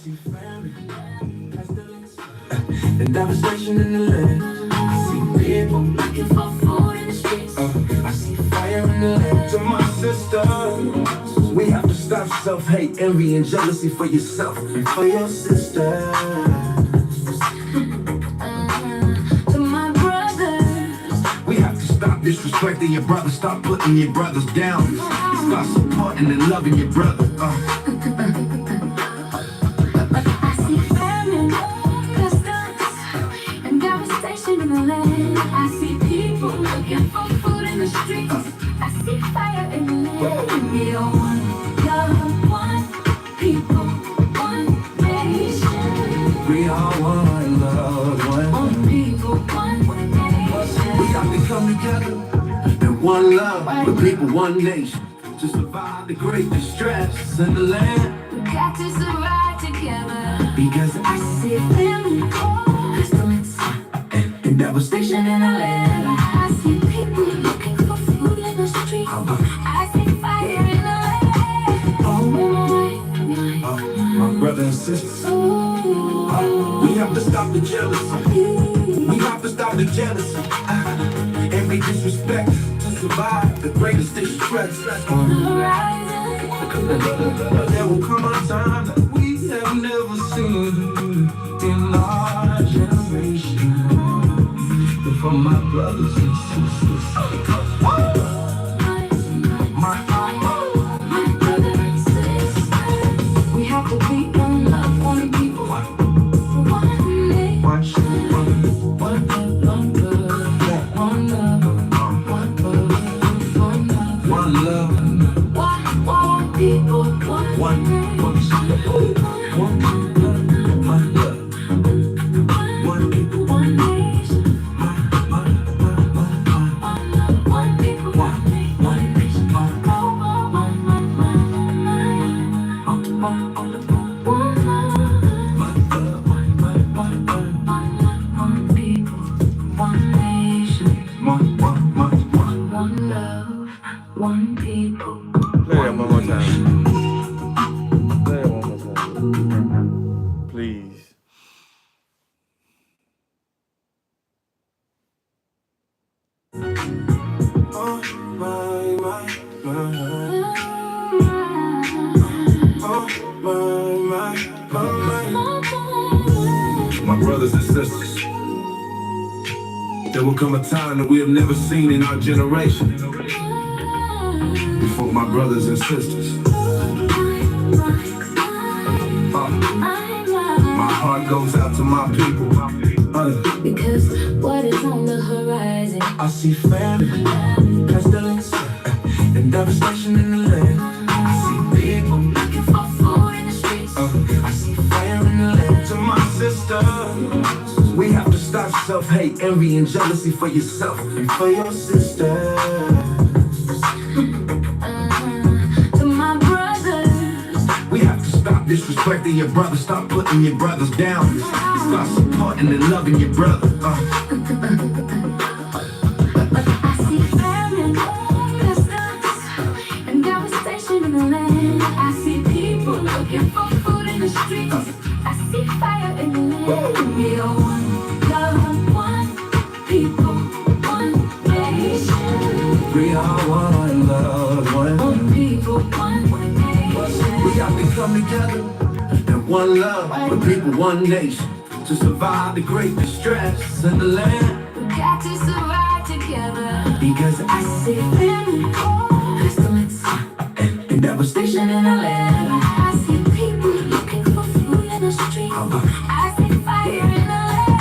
see family, pestilence, and devastation in the land. I see people looking for food in the streets. I see fire in the land. To my sister, we have to stop self-hate, envy, and jealousy for yourself and for your sister. To my brothers, we have to stop disrespecting your brother, stop putting your brothers down, start supporting and loving your brother. I see people looking for food in the streets. I see fire in the land. We are one love, one people, one nation. We are one love, one people, one nation. We have to come together in one love, with people, one nation, to survive the great distress in the land. We got to survive together, because I see family, pestilence, and devastation in the land. I see people looking for food in the streets. I see fire in the land. My brothers and sisters, we have to stop the jealousy. We have to stop the jealousy. Every disrespect to survive the greatest distress on the horizon. There will come a time that we have never seen in our generation. For my brothers and sisters, my brothers and sisters, we have to be one love, one people, one nation, one love, one love, one love, one people, one nation. One people. Play that one more time. Play that one more time. Please. My brothers and sisters, there will come a time that we have never seen in our generation. Before my brothers and sisters, my heart goes out to my people. Because what is on the horizon? I see famine, pestilence, and devastation in the land. I see people looking for food in the streets. I see fire in the land. To my sister, we have to stop self-hate, envy, and jealousy for yourself and for your sister. To my brothers, we have to stop disrespecting your brother, stop putting your brothers down, start supporting and loving your brother. I see famine, pestilence, and devastation in the land. I see people looking for food in the streets. I see fire in the land. We are one love, one people, one nation. We are one love, one people, one nation. We have to come together in one love, with people, one nation, to survive the great distress in the land. We got to survive together, because I see famine, pestilence, and devastation in the land. I see people looking for food in the streets. I see fire in the land.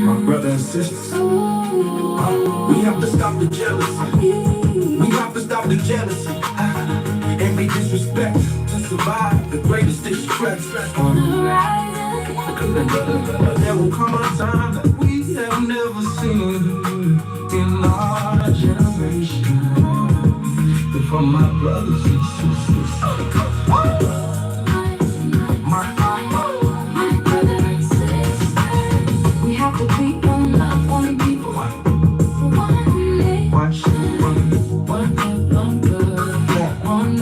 My brothers and sisters, we have to stop the jealousy. We have to stop the jealousy. Envy, disrespect to survive the greatest distress on the horizon. There will come a time that we have never seen in our generation. For my brothers and sisters, my brothers and sisters, we have to be one love, one people, one nation, one love, one love, one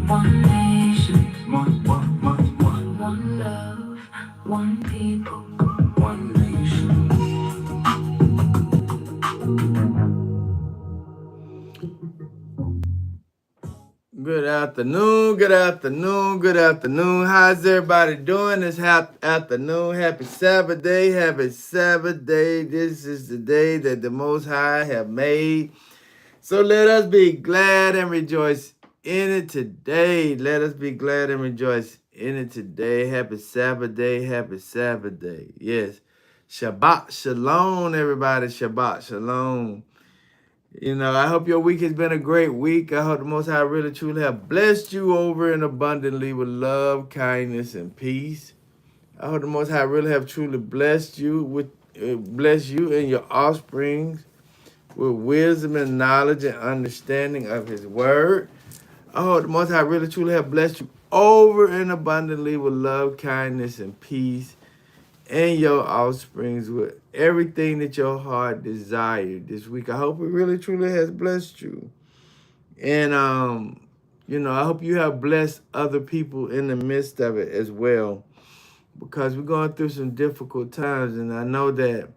One nation, one love, one people, one nation. Good afternoon, good afternoon, good afternoon. How's everybody doing this afternoon? Happy Sabbath day, happy Sabbath day. This is the day that the Most High have made. So let us be glad and rejoice in it today. Let us be glad and rejoice in it today. Happy Sabbath day, happy Sabbath day. Yes. Shabbat Shalom, everybody. Shabbat Shalom. You know, I hope your week has been a great week. I hope the Most High really truly have blessed you over and abundantly with love, kindness, and peace. I hope the Most High really have truly blessed you bless you and your offsprings with wisdom and knowledge and understanding of His Word. I hope the Most High really truly have blessed you over and abundantly with love, kindness, and peace, and your offsprings with everything that your heart desired this week. I hope it really truly has blessed you. And you know, I hope you have blessed other people in the midst of it as well. Because we're going through some difficult times, and I know that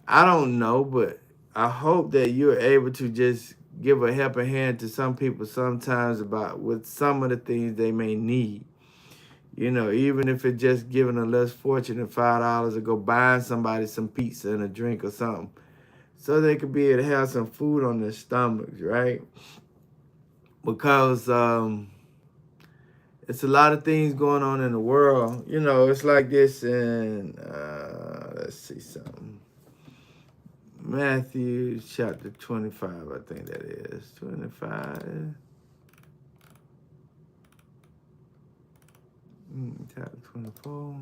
I don't know, but I hope that you're able to just give a helping hand to some people sometimes about with some of the things they may need. You know, even if it's just giving a less fortunate $5 to go buying somebody some pizza and a drink or something, so they could be able to have some food on their stomachs, right? Because it's a lot of things going on in the world. You know, it's like this in let's see something. Matthew chapter 25, I think that is. 25. Chapter 24.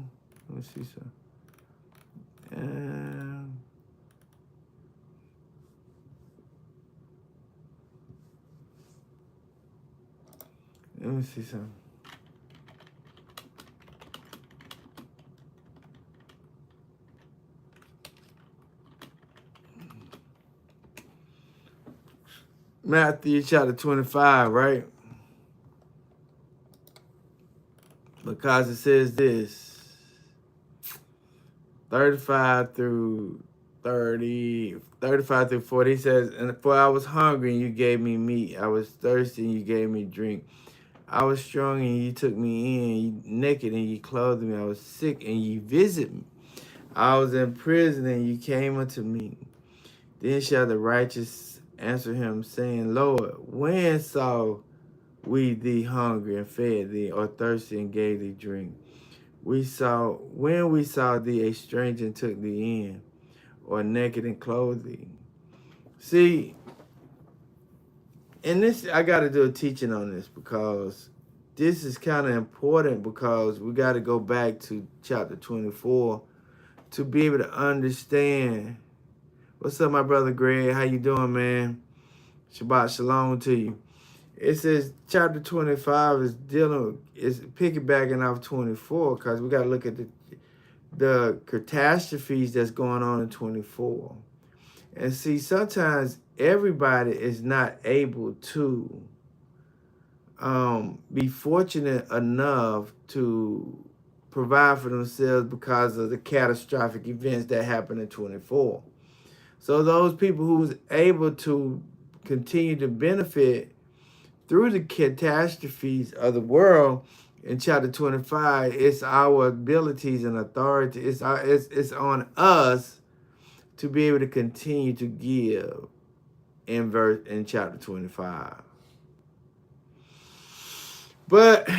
Let me see something. Let me see something. Matthew chapter 25, right? Because it says this, 35 through 40, he says, and for I was hungry and you gave me meat. I was thirsty and you gave me drink. I was strong and you took me in. You naked and you clothed me. I was sick and you visited me. I was in prison and you came unto me. Then shall the righteous answer him, saying, Lord, when saw we thee hungry and fed thee, or thirsty and gave thee drink? When we saw thee a stranger and took thee in, or naked and clothed thee. See, and this, I got to do a teaching on this because this is kind of important, because we got to go back to chapter 24 to be able to understand. What's up, my brother Greg? How you doing, man? Shabbat shalom to you. It says chapter 25 is piggybacking off 24, because we got to look at the catastrophes that's going on in 24. And see, sometimes everybody is not able to be fortunate enough to provide for themselves because of the catastrophic events that happened in 24. So those people who's able to continue to benefit through the catastrophes of the world in chapter 25, it's our abilities and authority. It's on us to be able to continue to give in chapter 25. But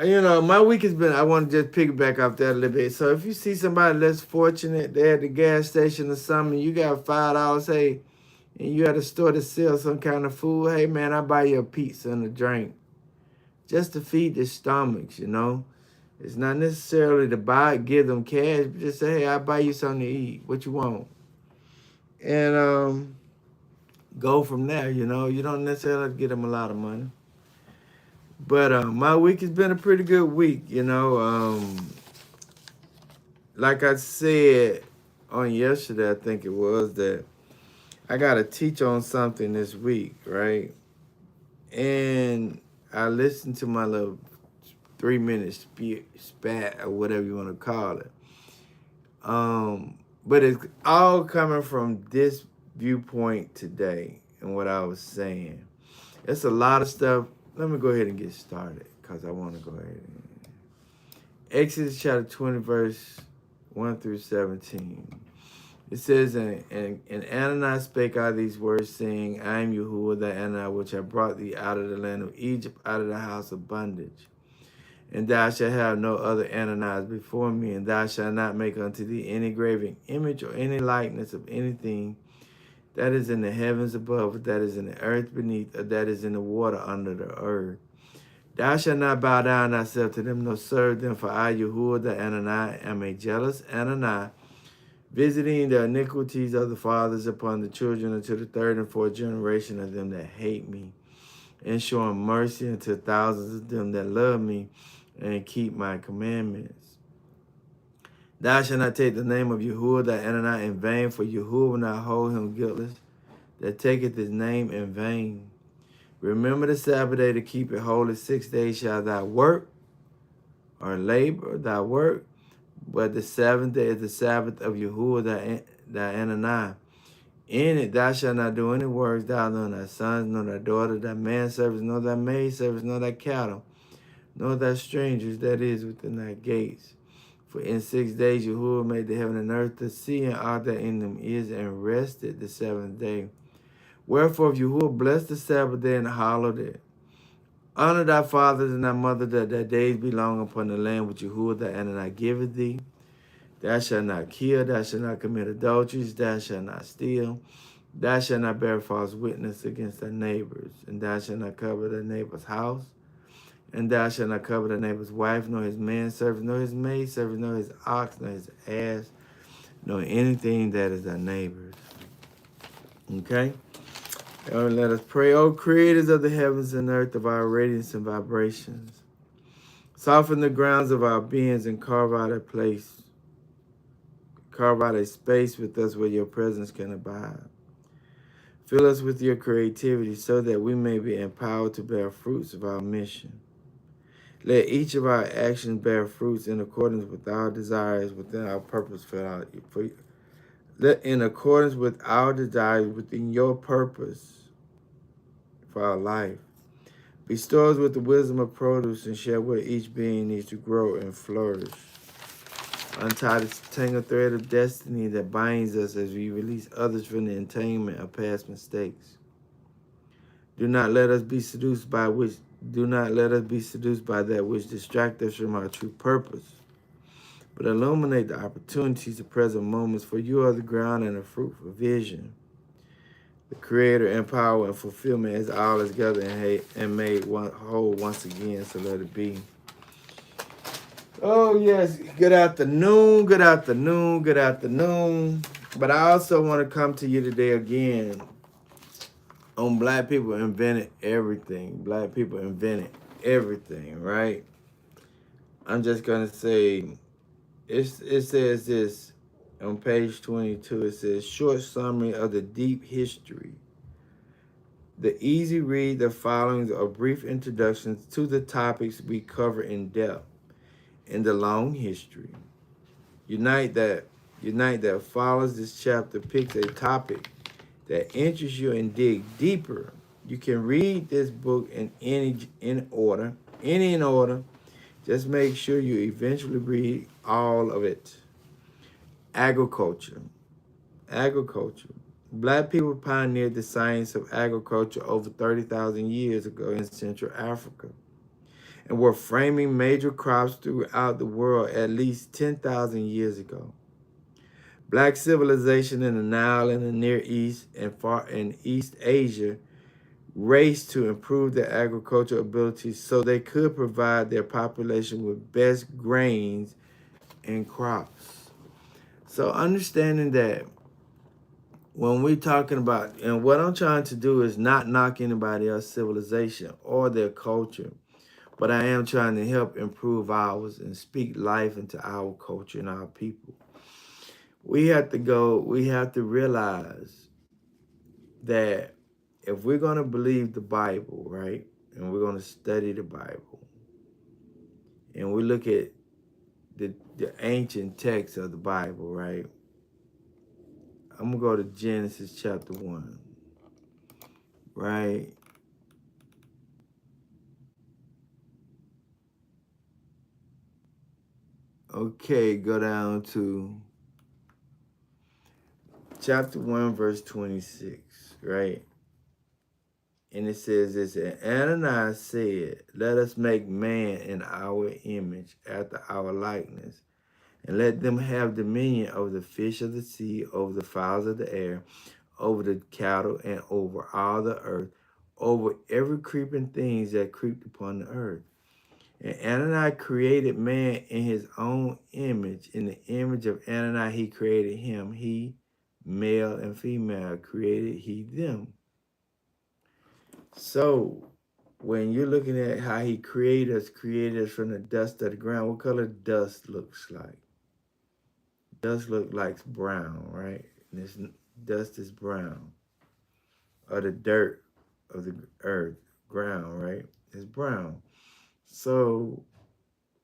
you know, my week has been, I want to just piggyback off that a little bit. So if you see somebody less fortunate, they're at the gas station or something, you got $5, hey, and you at a store to sell some kind of food, hey man, I buy you a pizza and a drink. Just to feed their stomachs, you know. It's not necessarily to give them cash, but just say, hey, I buy you something to eat. What you want? And go from there, you know. You don't necessarily have to get them a lot of money. But my week has been a pretty good week, you know. Like I said on yesterday, I think it was, that I got to teach on something this week, right? And I listened to my little 3 minute spat or whatever you want to call it. But it's all coming from this viewpoint today and what I was saying. It's a lot of stuff. Let me go ahead and get started because I want to go ahead and Exodus chapter 20, verse 1 through 17. It says, and Ananias spake out these words, saying, I am Yahuwah the Ananias, which have brought thee out of the land of Egypt, out of the house of bondage. And thou shalt have no other Ananias before me, and thou shalt not make unto thee any graven image or any likeness of anything that is in the heavens above, or that is in the earth beneath, or that is in the water under the earth. Thou shalt not bow down thyself to them, nor serve them, for I, Yahuwah the Ananias, am a jealous Ananias, visiting the iniquities of the fathers upon the children unto the third and fourth generation of them that hate me, and showing mercy unto thousands of them that love me and keep my commandments. Thou shalt not take the name of Yahuwah thy Ananias in vain, for Yahuwah will not hold him guiltless that taketh his name in vain. Remember the Sabbath day to keep it holy. 6 days shalt thou work or labor thy work, but the seventh day is the Sabbath of Yahuwah thy Ananias. In it thou shalt not do any works, thou nor thy sons, nor thy daughter, thy manservants, nor thy maidservants, nor thy cattle, nor thy strangers that is within thy gates. For in 6 days Yahuwah made the heaven and earth, the sea, and all that in them is, and rested the seventh day. Wherefore if Yahuwah blessed the Sabbath day and hallowed it, honor thy fathers and thy mother, that thy days be long upon the land which Yahuwah thy Ananias giveth thee. Thou shalt not kill, thou shalt not commit adulteries, thou shalt not steal, thou shalt not bear false witness against thy neighbors, and thou shalt not cover thy neighbor's house, and thou shalt not cover thy neighbor's wife, nor his manservant, nor his maidservant, nor his ox, nor his ass, nor anything that is thy neighbor's. Okay? Let us pray. O creators of the heavens and earth, of our radiance and vibrations, soften the grounds of our beings and carve out a place, carve out a space with us where your presence can abide. Fill us with your creativity so that we may be empowered to bear fruits of our mission. Let each of our actions bear fruits in accordance with our desires within our purpose in accordance with our desires within your purpose for our life. Bestow us with the wisdom of produce and share where each being needs to grow and flourish. Untie the tangled thread of destiny that binds us as we release others from the entanglement of past mistakes. Do not let us be seduced by that which distracts us from our true purpose, but illuminate the opportunities of present moments, for you are the ground and the fruit for vision. The creator and power and fulfillment is all is gathered and made one whole once again, so let it be. Oh, yes. Good afternoon, good afternoon, good afternoon. But I also want to come to you today again on Black people invented everything. Black people invented everything, right? I'm just going to say, it says this on page 22. It says, short summary of the deep history. The easy read, the following are brief introductions to the topics we cover in depth in the long history. Unite that follows this chapter picks a topic that interests you and dig deeper. You can read this book in any in order. Just make sure you eventually read all of it. Agriculture. Black people pioneered the science of agriculture over 30,000 years ago in Central Africa, and were framing major crops throughout the world at least 10,000 years ago. Black civilization in the Nile and the Near East and far in East Asia raced to improve their agricultural abilities so they could provide their population with best grains and crops. So understanding that when we're talking about, and what I'm trying to do is not knock anybody else's civilization or their culture, but I am trying to help improve ours and speak life into our culture and our people. We have to realize that if we're going to believe the Bible, right, and we're going to study the Bible. And we look at the ancient text of the Bible, right? I'm going to go to Genesis chapter 1, right? Okay, go down to chapter 1, verse 26, right? And it says this, and Ananias said, let us make man in our image, after our likeness, and let them have dominion over the fish of the sea, over the fowls of the air, over the cattle, and over all the earth, over every creeping thing that creeped upon the earth. And Ananias created man in his own image. In the image of Ananias he created him. He, male and female, created he them. So when you're looking at how he created us from the dust of the ground, what color dust looks like? Dust looks like brown, right? And this dust is brown. Or the dirt of the earth, ground, right? It's brown. So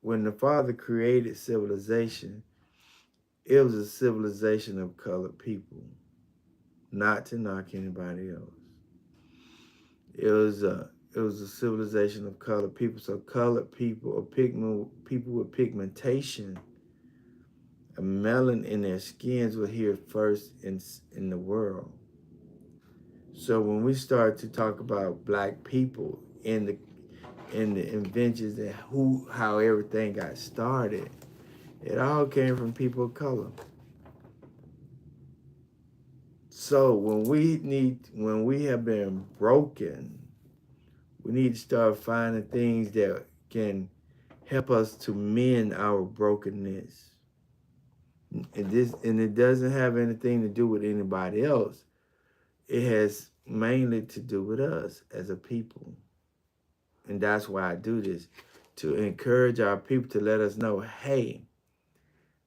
when the Father created civilization, it was a civilization of colored people, not to knock anybody else. It was a civilization of colored people. So colored people or people with pigmentation, a melanin in their skins were here first in the world. So when we start to talk about black people in the inventions and how everything got started, it all came from people of color. So when we have been broken, we need to start finding things that can help us to mend our brokenness. And it doesn't have anything to do with anybody else. It has mainly to do with us as a people. And that's why I do this, to encourage our people, to let us know, hey,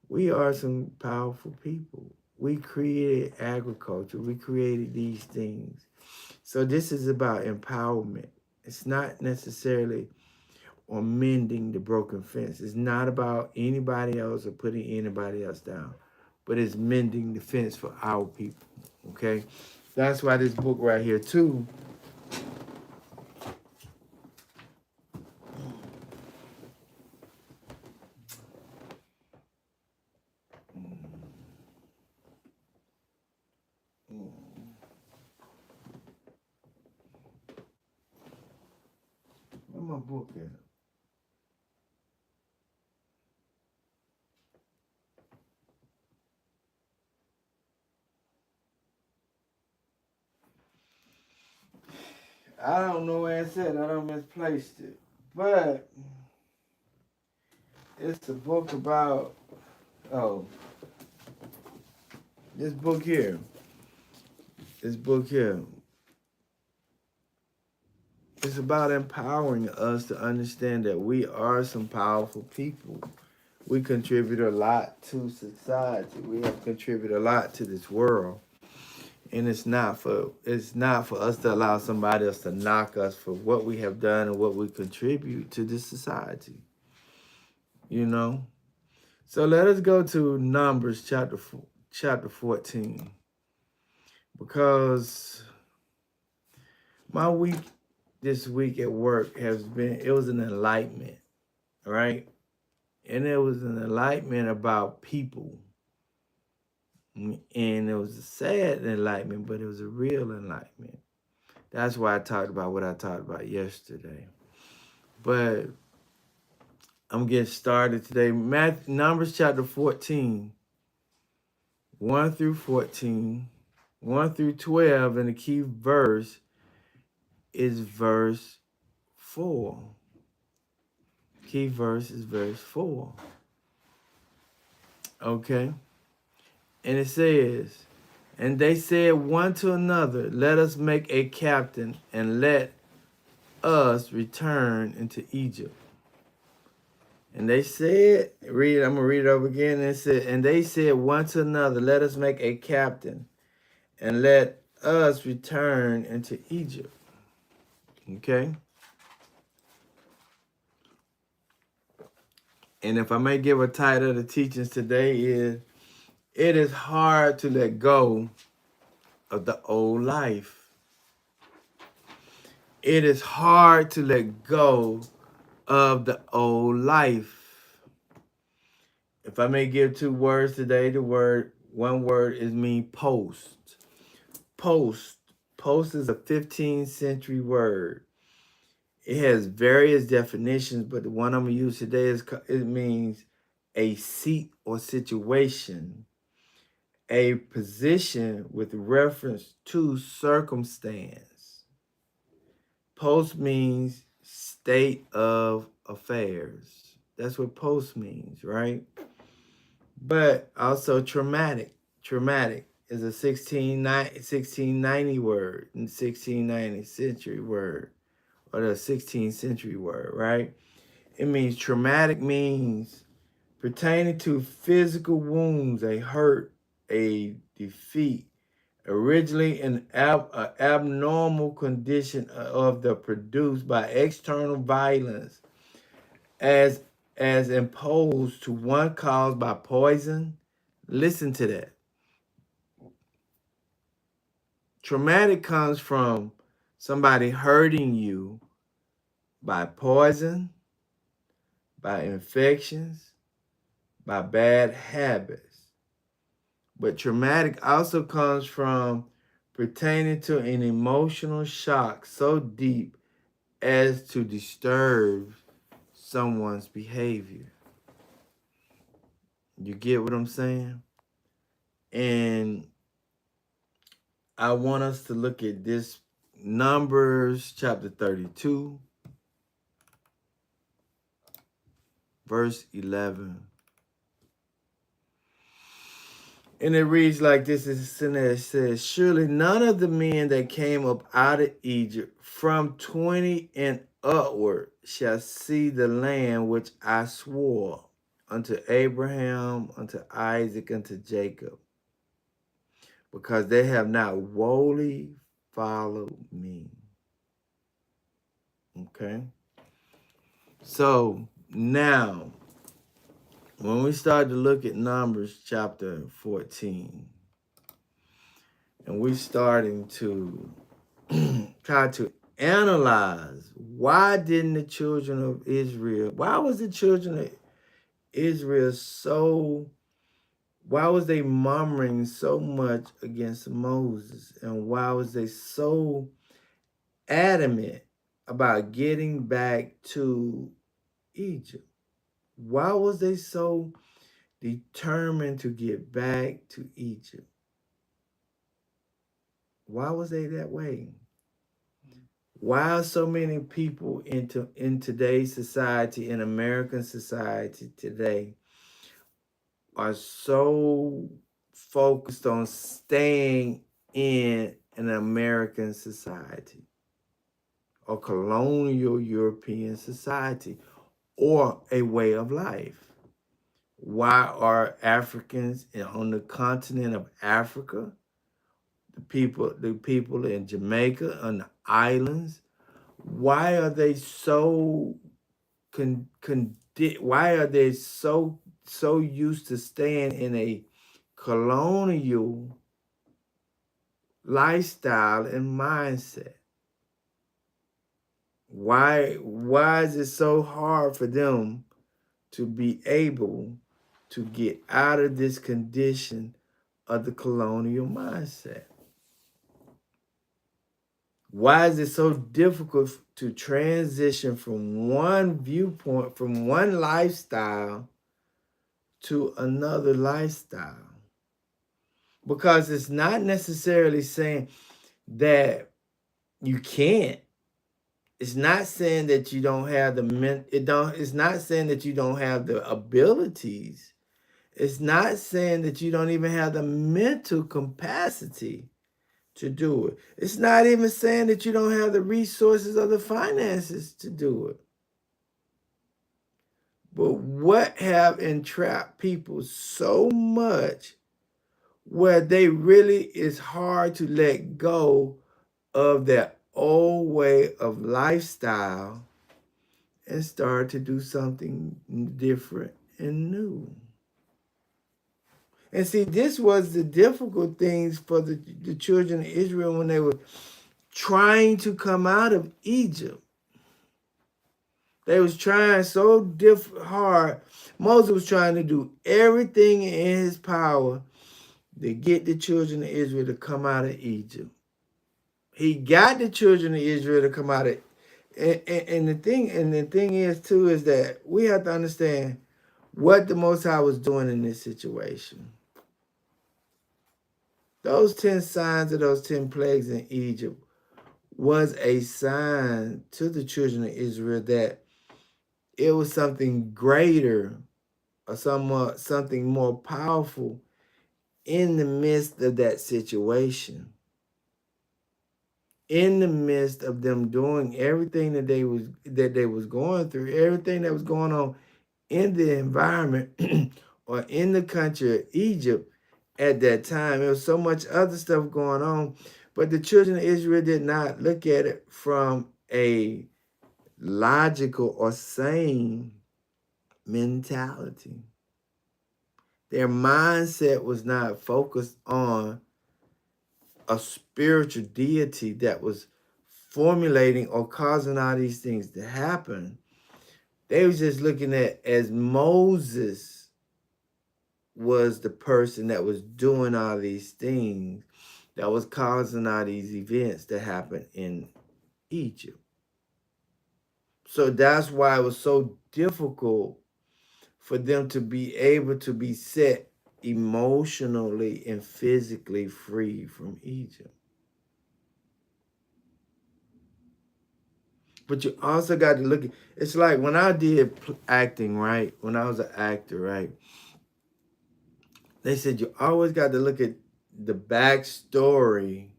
we are some powerful people. We created agriculture. We created these things. So this is about empowerment. It's not necessarily on mending the broken fence. It's not about anybody else or putting anybody else down, but it's mending the fence for our people, okay? That's why this book right here, too, where my book at? I don't know where it's at. I done misplaced it. But it's a book about, this book here. This book here. It's about empowering us to understand that we are some powerful people. We contribute a lot to society. We have contributed a lot to this world. And it's not for us to allow somebody else to knock us for what we have done and what we contribute to this society. You know? So let us go to Numbers chapter 14. Because my week this week at work it was an enlightenment, right? And it was an enlightenment about people. And it was a sad enlightenment, but it was a real enlightenment. That's why I talked about what I talked about yesterday. But I'm getting started today. Numbers chapter 14, 1 through 14, 1 through 12, and the key verse is verse 4. Key verse is verse 4. Okay? And it says, and they said one to another, let us make a captain and let us return into Egypt. And they said, I'm going to read it over again. And it said, and they said one to another, let us make a captain and let us return into Egypt. Okay? And if I may give a title of the teachings today is, it is hard to let go of the old life. It is hard to let go of the old life. If I may give two words today, one word is mean post. Post. Post is a 15th century word. It has various definitions, but the one I'm gonna use today it means a seat or situation, a position with reference to circumstance. Post means state of affairs. That's what post means, right? But also traumatic. Traumatic is a 1690 word and 1690 century word, or the 16th century word, right? It means traumatic means pertaining to physical wounds, a hurt, a defeat, originally an abnormal condition of the produced by external violence as imposed to one caused by poison. Listen to that. Traumatic comes from somebody hurting you by poison, by infections, by bad habits. But traumatic also comes from pertaining to an emotional shock so deep as to disturb someone's behavior. You get what I'm saying? And I want us to look at this Numbers chapter 32, verse 11. And it reads like this: it says, surely none of the men that came up out of Egypt from 20 and upward shall see the land which I swore unto Abraham, unto Isaac, unto Jacob, because they have not wholly followed me. Okay? So now, when we start to look at Numbers chapter 14, and we're starting to try to analyze, why didn't the children of Israel, why was the children of Israel so, why was they murmuring so much against Moses? And why was they so adamant about getting back to Egypt? Why was they so determined to get back to Egypt? Why was they that way? Why are so many people in today's society, in American society today, are so focused on staying in an American society or colonial European society or a way of life? Why are Africans on the continent of Africa, the people in Jamaica, on the islands, why are they so why are they so used to staying in a colonial lifestyle and mindset? Why is it so hard for them to be able to get out of this condition of the colonial mindset? Why is it so difficult to transition from one viewpoint, from one lifestyle to another lifestyle? Because it's not necessarily saying that you can't. It's not saying that you don't have it's not saying that you don't have the abilities. It's not saying that you don't even have the mental capacity to do it. It's not even saying that you don't have the resources or the finances to do it. But what have entrapped people so much where they really, it's hard to let go of their old way of lifestyle and started to do something different and new. And see, this was the difficult things for the children of Israel when they were trying to come out of Egypt. They was trying so hard. Moses was trying to do everything in his power to get the children of Israel to come out of Egypt. He got the children of Israel to come out of and the thing is too is that we have to understand what the Most High was doing in this situation. Those 10 signs of those 10 plagues in Egypt was a sign to the children of Israel that it was something greater or something more powerful in the midst of that situation. In the midst of them doing everything that they was going through, everything that was going on in the environment or in the country of Egypt at that time. There was so much other stuff going on, but the children of Israel did not look at it from a logical or sane mentality. Their mindset was not focused on a spiritual deity that was formulating or causing all these things to happen. They was just looking at as Moses was the person that was doing all these things, that was causing all these events to happen in Egypt. So that's why it was so difficult for them to be able to be set emotionally and physically free from Egypt. But you also got to look at, it's like when I did acting, right? When I was an actor, right? They said you always got to look at the backstory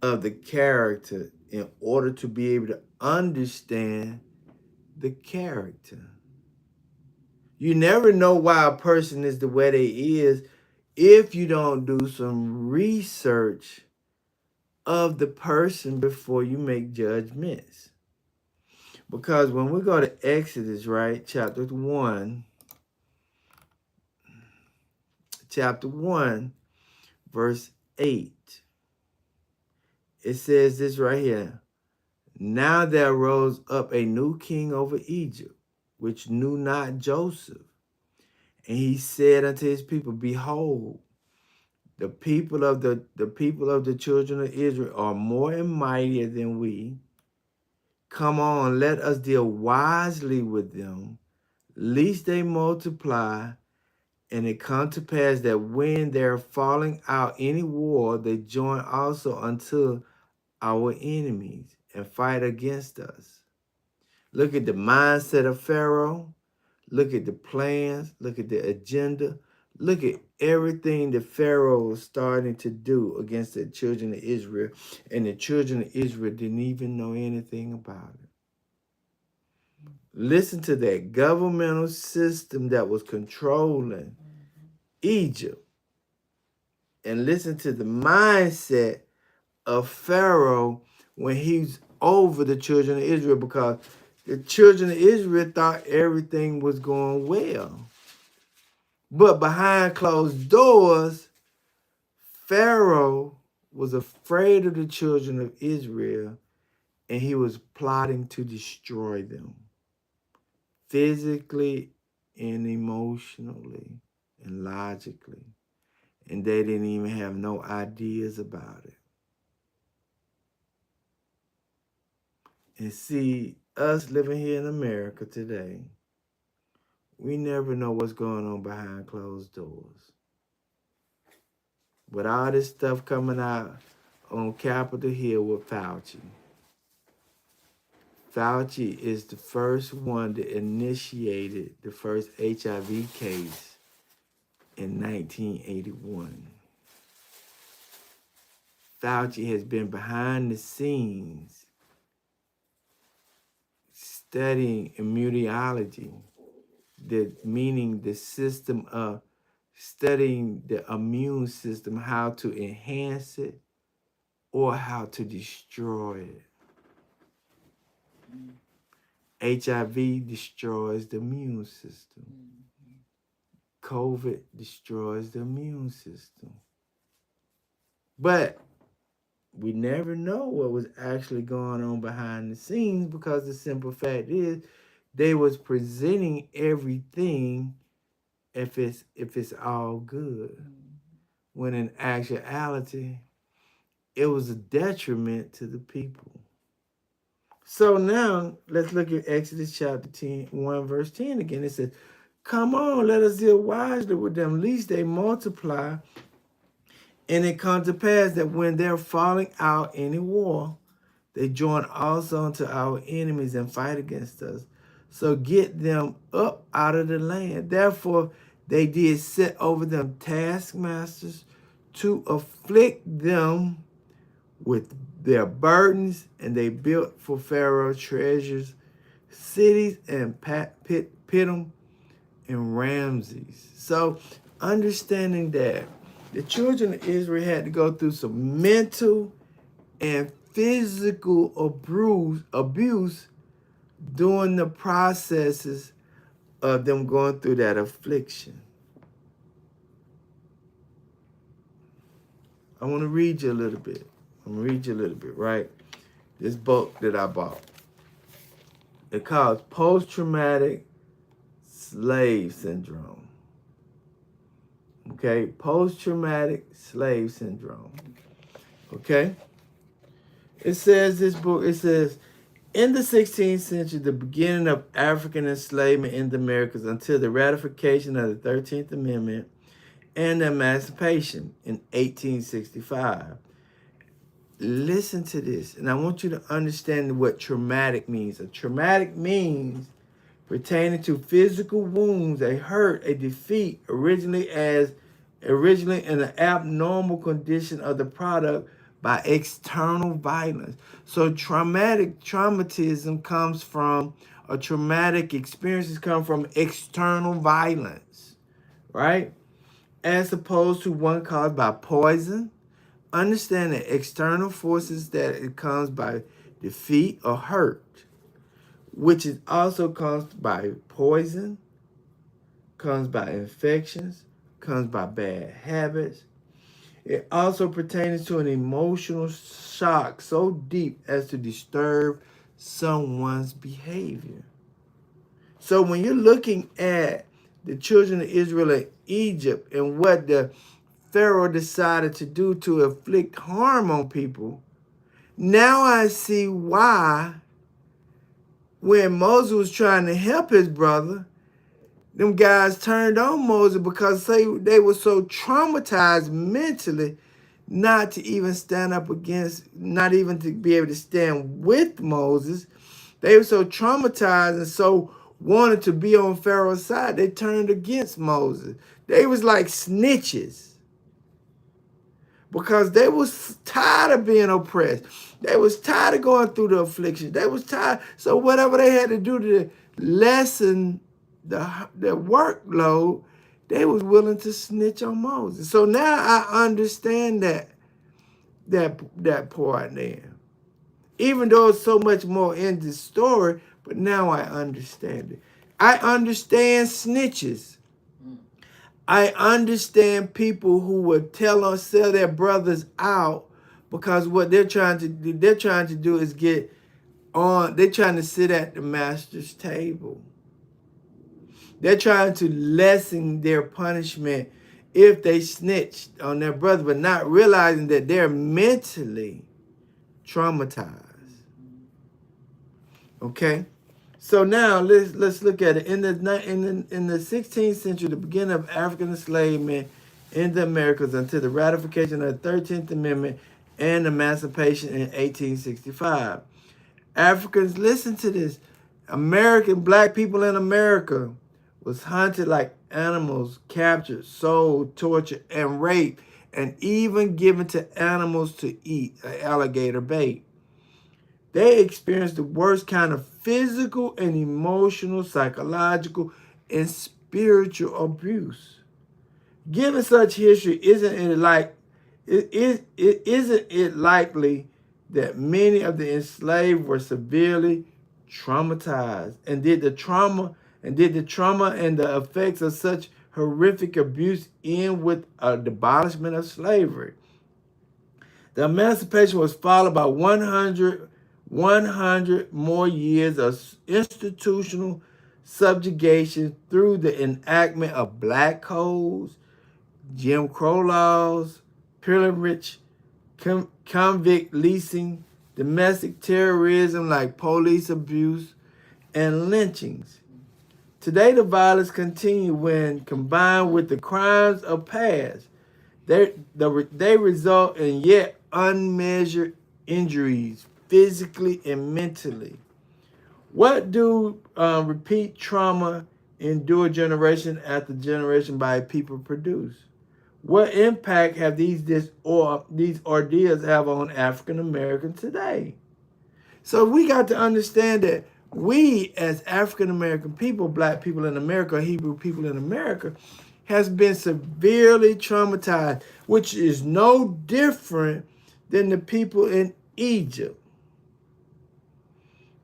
of the character in order to be able to understand the character. You never know why a person is the way they is if you don't do some research of the person before you make judgments. Because when we go to Exodus, right, chapter 1, verse 8, it says this right here. Now there rose up a new king over Egypt, which knew not Joseph. And he said unto his people, behold, the people of the children of Israel are more and mightier than we. Come on, let us deal wisely with them, lest they multiply. And it come to pass that when they're falling out any war, they join also unto our enemies and fight against us. Look at the mindset of Pharaoh. Look at the plans. Look at the agenda. Look at everything that Pharaoh was starting to do against the children of Israel. And the children of Israel didn't even know anything about it. Listen to that governmental system that was controlling Egypt. And listen to the mindset of Pharaoh when he's over the children of Israel, because the children of Israel thought everything was going well. But behind closed doors, Pharaoh was afraid of the children of Israel, and he was plotting to destroy them physically and emotionally and logically. And they didn't even have no ideas about it. And see, us living here in America today, we never know what's going on behind closed doors. With all this stuff coming out on Capitol Hill with Fauci. Fauci is the first one that initiated the first HIV case in 1981. Fauci has been behind the scenes studying immunology, meaning the system of studying the immune system, how to enhance it or how to destroy it. HIV destroys the immune system. COVID destroys the immune system. But we never know what was actually going on behind the scenes, because the simple fact is they was presenting everything if it's all good, when in actuality it was a detriment to the people. So now let's look at Exodus chapter 1 verse 10 again. It says, come on, let us deal wisely with them, lest they multiply. And it comes to pass that when they're falling out in a war, they join also unto our enemies and fight against us. So get them up out of the land. Therefore, they did set over them taskmasters to afflict them with their burdens, and they built for Pharaoh treasures, cities, and Pithom and Ramses. So, understanding that the children of Israel had to go through some mental and physical abuse during the processes of them going through that affliction. I want to read you a little bit. Right? This book that I bought. It calls Post-Traumatic Slave Syndrome. Okay? Post-Traumatic Slave Syndrome. Okay? It says, in the 16th century, the beginning of African enslavement in the Americas until the ratification of the 13th Amendment and emancipation in 1865. Listen to this, and I want you to understand what traumatic means. A traumatic means pertaining to physical wounds, a hurt, a defeat, originally in an abnormal condition of the product by external violence. So traumatism comes from, or traumatic experiences come from external violence, right? As opposed to one caused by poison. Understand that external forces that it comes by defeat or hurt, which is also caused by poison, comes by infections, comes by bad habits. It also pertains to an emotional shock so deep as to disturb someone's behavior. So when you're looking at the children of Israel in Egypt and what the Pharaoh decided to do to inflict harm on people, now I see why when Moses was trying to help his brother, them guys turned on Moses, because they were so traumatized mentally not to even stand up against, not even to be able to stand with Moses. They were so traumatized and so wanted to be on Pharaoh's side, they turned against Moses. They was like snitches, because they was tired of being oppressed. They was tired of going through the affliction. They was tired. So whatever they had to do to lessen the workload, they was willing to snitch on Moses. So now I understand that part there. Even though it's so much more in the story, but now I understand it. I understand snitches. I understand people who would sell their brothers out, because what they're trying to do is get on, they're trying to sit at the master's table. They're trying to lessen their punishment if they snitched on their brother, but not realizing that they're mentally traumatized. Okay? So now let's look at it. In the 16th century, the beginning of African enslavement in the Americas until the ratification of the 13th Amendment and emancipation in 1865. Africans, listen to this. Black people in America was hunted like animals, captured, sold, tortured, and raped, and even given to animals to eat, alligator bait. They experienced the worst kind of physical and emotional, psychological, and spiritual abuse. Given such history, isn't it likely that many of the enslaved were severely traumatized, and did the trauma and the effects of such horrific abuse end with the abolishment of slavery. The emancipation was followed by 100 more years of institutional subjugation through the enactment of black codes, Jim Crow laws, pillarage, convict leasing, domestic terrorism like police abuse, and lynchings. Today, the violence continues when combined with the crimes of past. They result in yet unmeasured injuries, physically and mentally. What do repeat trauma endure generation after generation by people produce? What impact have these ordeals have on African Americans today? So we got to understand that we as African American people, black people in America, Hebrew people in America, has been severely traumatized, which is no different than the people in Egypt.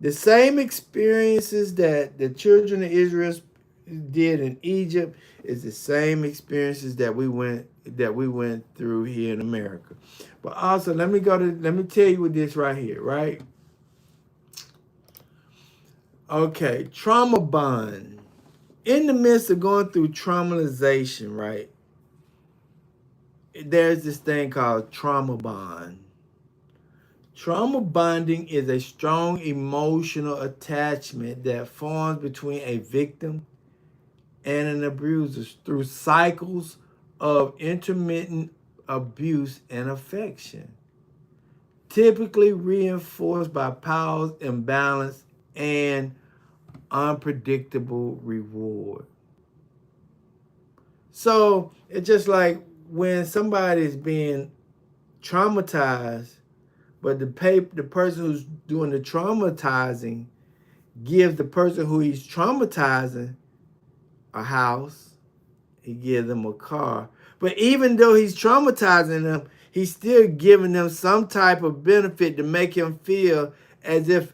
The same experiences that the children of Israel did in Egypt is the same experiences that we went through here in America. But also, let me tell you with this right here, right? Okay, trauma bond. In the midst of going through traumatization, right? There's this thing called trauma bond. Trauma bonding is a strong emotional attachment that forms between a victim and an abuser through cycles of intermittent abuse and affection, typically reinforced by power imbalance and unpredictable reward. So it's just like when somebody is being traumatized, but the person who's doing the traumatizing gives the person who he's traumatizing a house, he gives them a car. But even though he's traumatizing them, he's still giving them some type of benefit to make him feel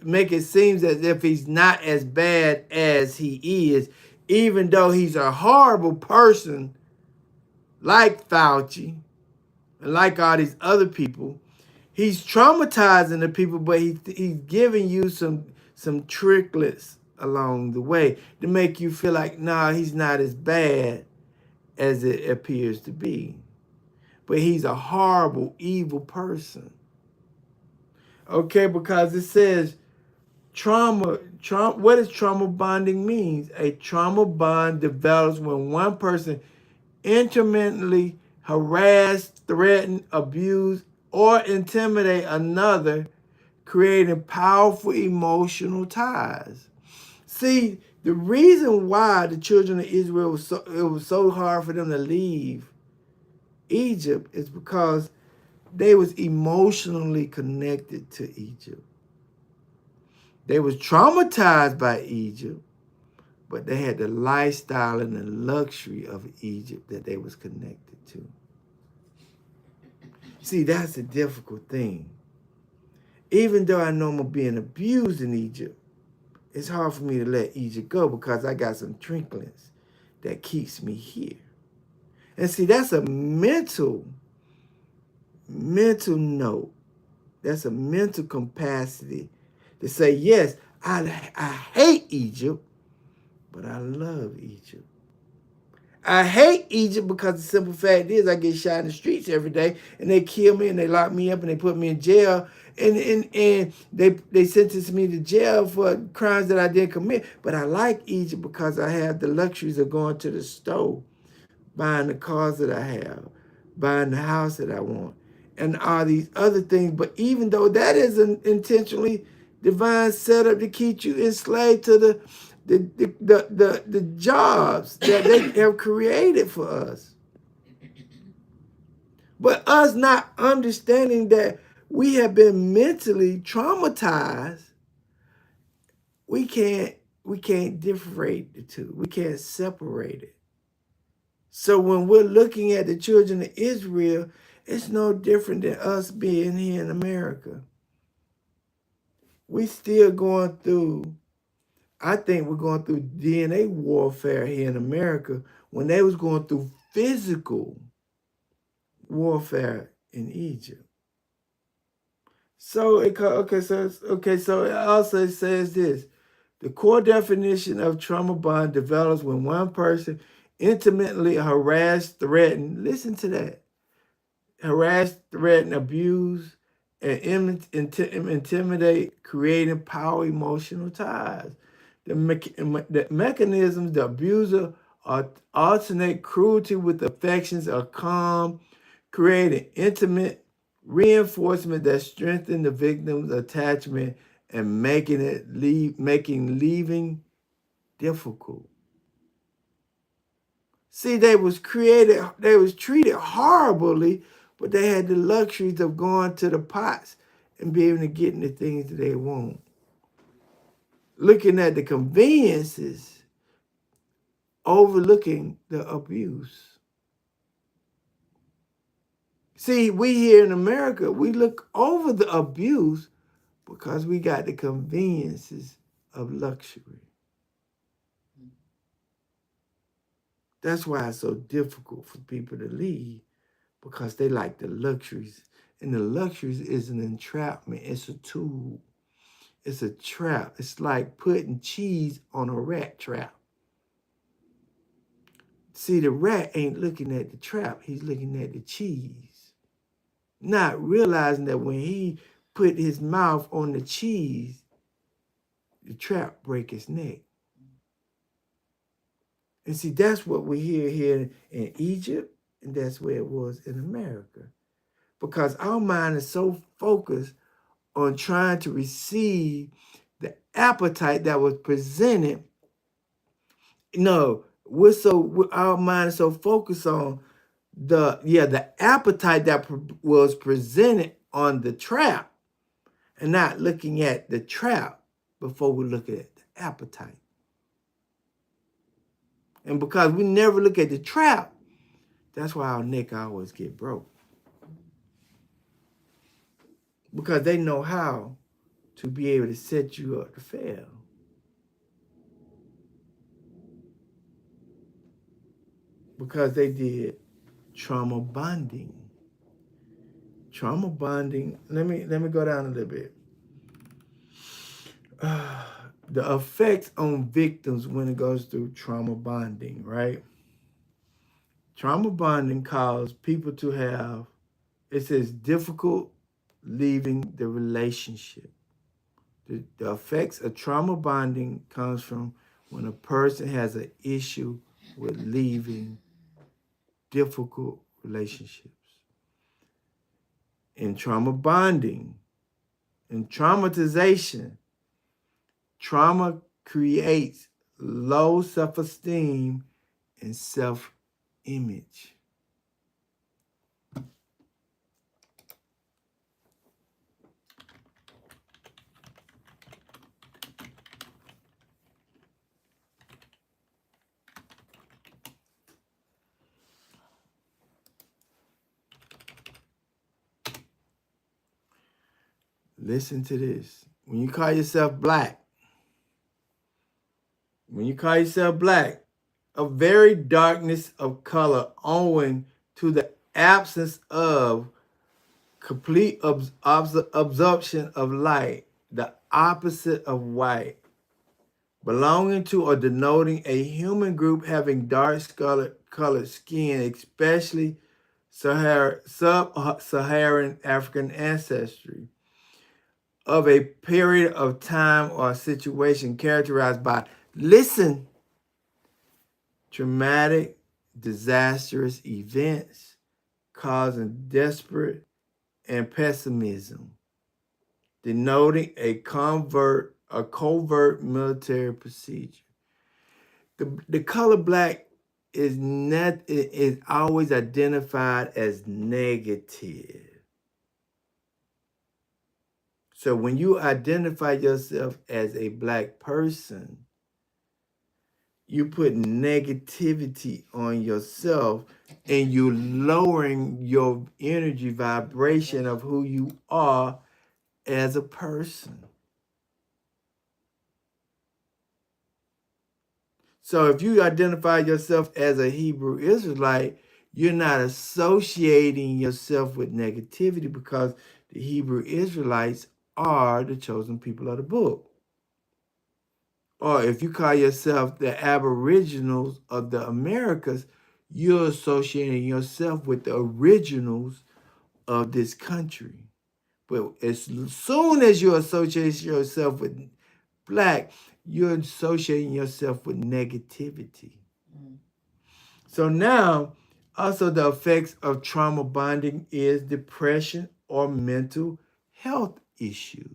make it seem as if he's not as bad as he is, even though he's a horrible person like Fauci and like all these other people. He's traumatizing the people, but he's giving you some tricklets along the way to make you feel like, nah, he's not as bad as it appears to be. But he's a horrible, evil person. Okay, because it says trauma, what does trauma bonding means? A trauma bond develops when one person intermittently harass, threaten, abuse, or intimidate another, creating powerful emotional ties. See, the reason why the children of Israel it was so hard for them to leave Egypt is because they was emotionally connected to Egypt. They was traumatized by Egypt, but they had the lifestyle and the luxury of Egypt that they was connected to. See, that's a difficult thing. Even though I know I'm being abused in Egypt, it's hard for me to let Egypt go because I got some trinklings that keeps me here. And see, that's a mental note. That's a mental capacity to say, yes, I hate Egypt, but I love Egypt. I hate Egypt because the simple fact is I get shot in the streets every day and they kill me and they lock me up and they put me in jail and they sentence me to jail for crimes that I didn't commit. But I like Egypt because I have the luxuries of going to the store, buying the cars that I have, buying the house that I want, and all these other things. But even though that is an intentionally divine setup to keep you enslaved to the jobs that they have created for us. But us not understanding that we have been mentally traumatized, we can't differentiate the two. We can't separate it. So when we're looking at the children of Israel, it's no different than us being here in America. We still going through I think we're going through DNA warfare here in America when they was going through physical warfare in Egypt. So so it also says this. The core definition of trauma bond develops when one person intimately harassed, threatened, listen to that, harass, threaten, abuse, and intimidate, creating power emotional ties. The mechanisms, the abuser alternate cruelty with affections or calm, creating intimate reinforcement that strengthen the victim's attachment and making leaving difficult. See, they was treated horribly, but they had the luxuries of going to the pots and being able to get the things that they want. Looking at the conveniences, overlooking the abuse. See, we here in America, we look over the abuse because we got the conveniences of luxury. That's why it's so difficult for people to leave, because they like the luxuries. And the luxuries is an entrapment. It's a tool. It's a trap. It's like putting cheese on a rat trap. See, the rat ain't looking at the trap. He's looking at the cheese. Not realizing that when he put his mouth on the cheese, the trap break his neck. And see, that's what we hear here in Egypt, and that's where it was in America. Because our mind is so focused on trying to receive the appetite that was presented. No, our mind is so focused on the appetite that was presented on the trap, and not looking at the trap before we look at the appetite. And because we never look at the trap, that's why our neck always get broke. Because they know how to be able to set you up to fail. Because they did trauma bonding. Trauma bonding, let me go down a little bit. The effects on victims when it goes through trauma bonding, right? Trauma bonding causes people to have, it says, difficult leaving the relationship. The effects of trauma bonding comes from when a person has an issue with leaving difficult relationships. In trauma bonding, in traumatization, trauma creates low self-esteem and self-image. Listen to this. When you call yourself black, a very darkness of color owing to the absence of complete absorption of light, the opposite of white, belonging to or denoting a human group having dark colored skin, especially sub-Saharan African ancestry, of a period of time or situation characterized by, listen, traumatic, disastrous events causing desperate and pessimism, denoting a covert military procedure. The color black is always identified as negative. So when you identify yourself as a black person, you put negativity on yourself and you're lowering your energy vibration of who you are as a person. So if you identify yourself as a Hebrew Israelite, you're not associating yourself with negativity because the Hebrew Israelites are the chosen people of the book. Or if you call yourself the Aboriginals of the Americas, you're associating yourself with the originals of this country. But as soon as you associate yourself with black, you're associating yourself with negativity. So now, also the effects of trauma bonding is depression or mental health issues.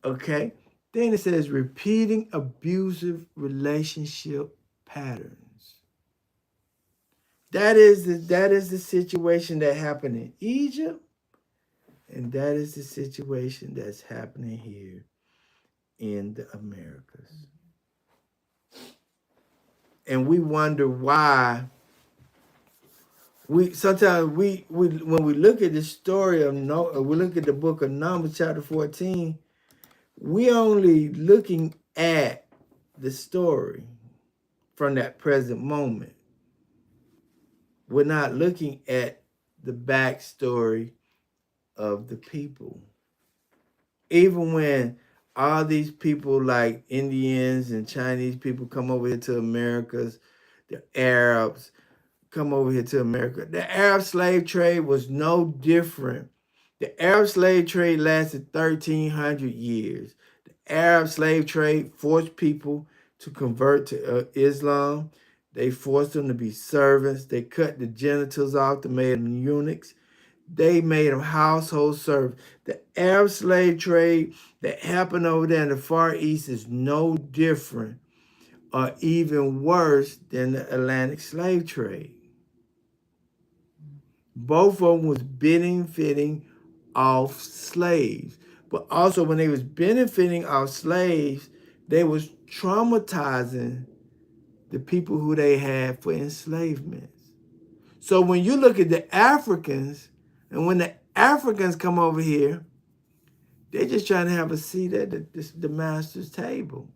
Okay? Then it says repeating abusive relationship patterns. That is the situation that happened in Egypt, and that is the situation that's happening here in the Americas. And we wonder why we sometimes we when we look at the story of we look at the book of Numbers chapter 14, we only looking at the story from that present moment. We're not looking at the backstory of the people. Even when all these people like Indians and Chinese people come over here to Americas, the Arabs come over here to America. The Arab slave trade was no different. The Arab slave trade lasted 1,300 years. The Arab slave trade forced people to convert to Islam. They forced them to be servants. They cut the genitals off. They made them eunuchs. They made them household servants. The Arab slave trade that happened over there in the Far East is no different or even worse than the Atlantic slave trade. Both of them was benefiting off slaves. But also when they was benefiting off slaves, they was traumatizing the people who they had for enslavement. So when you look at the Africans, and when the Africans come over here, they're just trying to have a seat at the master's table.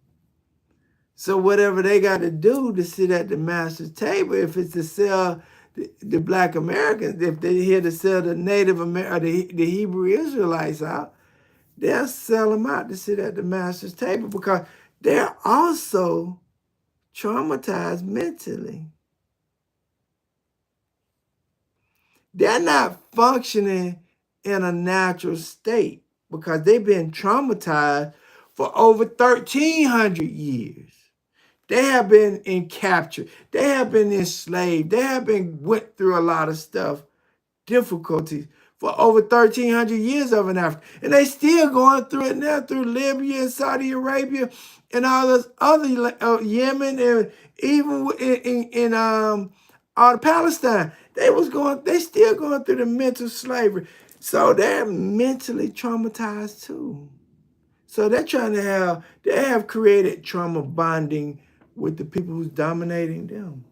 So whatever they got to do to sit at the master's table, if it's to sell the black Americans, if they're here to sell the Native American, the Hebrew Israelites out, they'll sell them out to sit at the master's table because they're also traumatized mentally. They're not functioning in a natural state because they've been traumatized for over 1,300 years. They have been captured. They have been enslaved. They have been went through a lot of stuff, difficulties for over 1,300 years of an Africa. And they still going through it now through Libya and Saudi Arabia and all those other Yemen and even in all the Palestine. They still going through the mental slavery. So they're mentally traumatized too. So they have created trauma bonding with the people who's dominating them.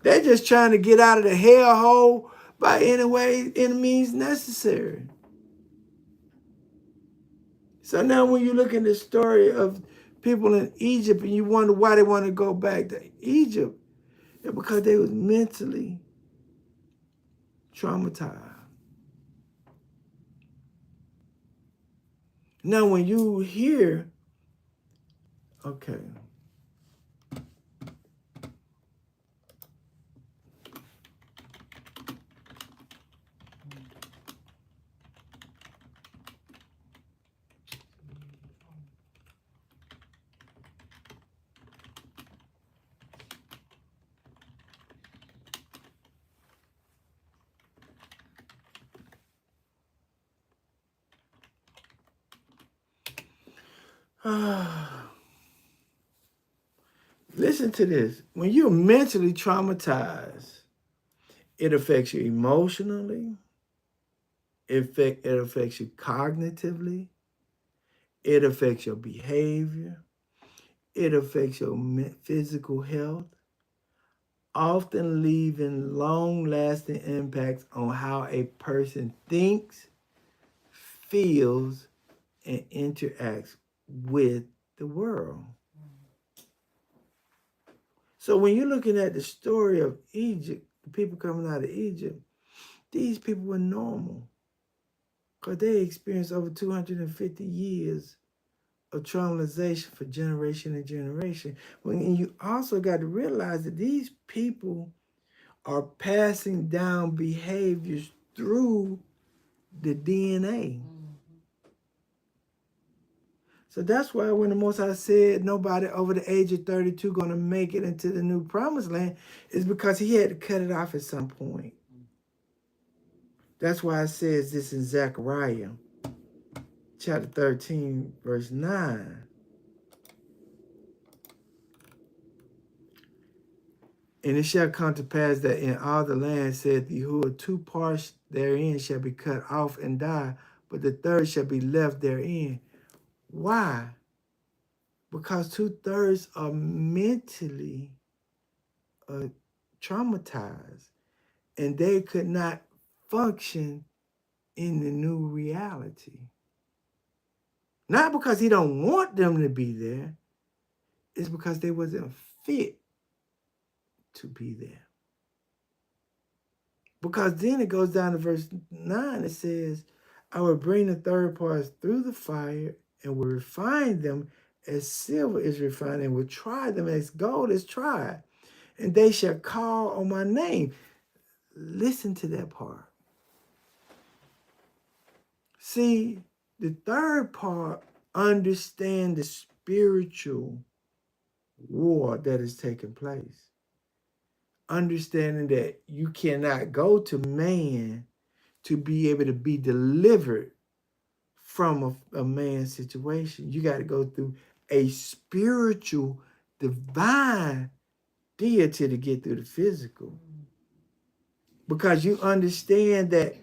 They're just trying to get out of the hellhole by any means necessary. So now when you look at the story of people in Egypt and you wonder why they want to go back to Egypt, it's because they was mentally traumatized. Now when you hear, okay, listen to this. When you're mentally traumatized, it affects you emotionally. It affects you cognitively. It affects your behavior. It affects your physical health, often leaving long-lasting impacts on how a person thinks, feels, and interacts with the world. So when you're looking at the story of Egypt, the people coming out of Egypt, these people were normal because they experienced over 250 years of traumatization for generation and generation. And you also got to realize that these people are passing down behaviors through the DNA. So that's why when the Most High said nobody over the age of 32 going to make it into the new promised land, is because he had to cut it off at some point. That's why it says this in Zechariah chapter 13, verse 9. And it shall come to pass that in all the land, saith Yahuwah, 2 parts therein shall be cut off and die, but the third shall be left therein. Why? Because 2/3 are mentally traumatized, and they could not function in the new reality. Not because he don't want them to be there, it's because they wasn't fit to be there. Because then it goes down to verse 9, it says, I will bring the third parts through the fire and will refine them as silver is refined, and will try them as gold is tried. And they shall call on my name. Listen to that part. See, the third part understand the spiritual war that is taking place. Understanding that you cannot go to man to be able to be delivered from a man's situation. You got to go through a spiritual, divine deity to get through the physical. Because you understand that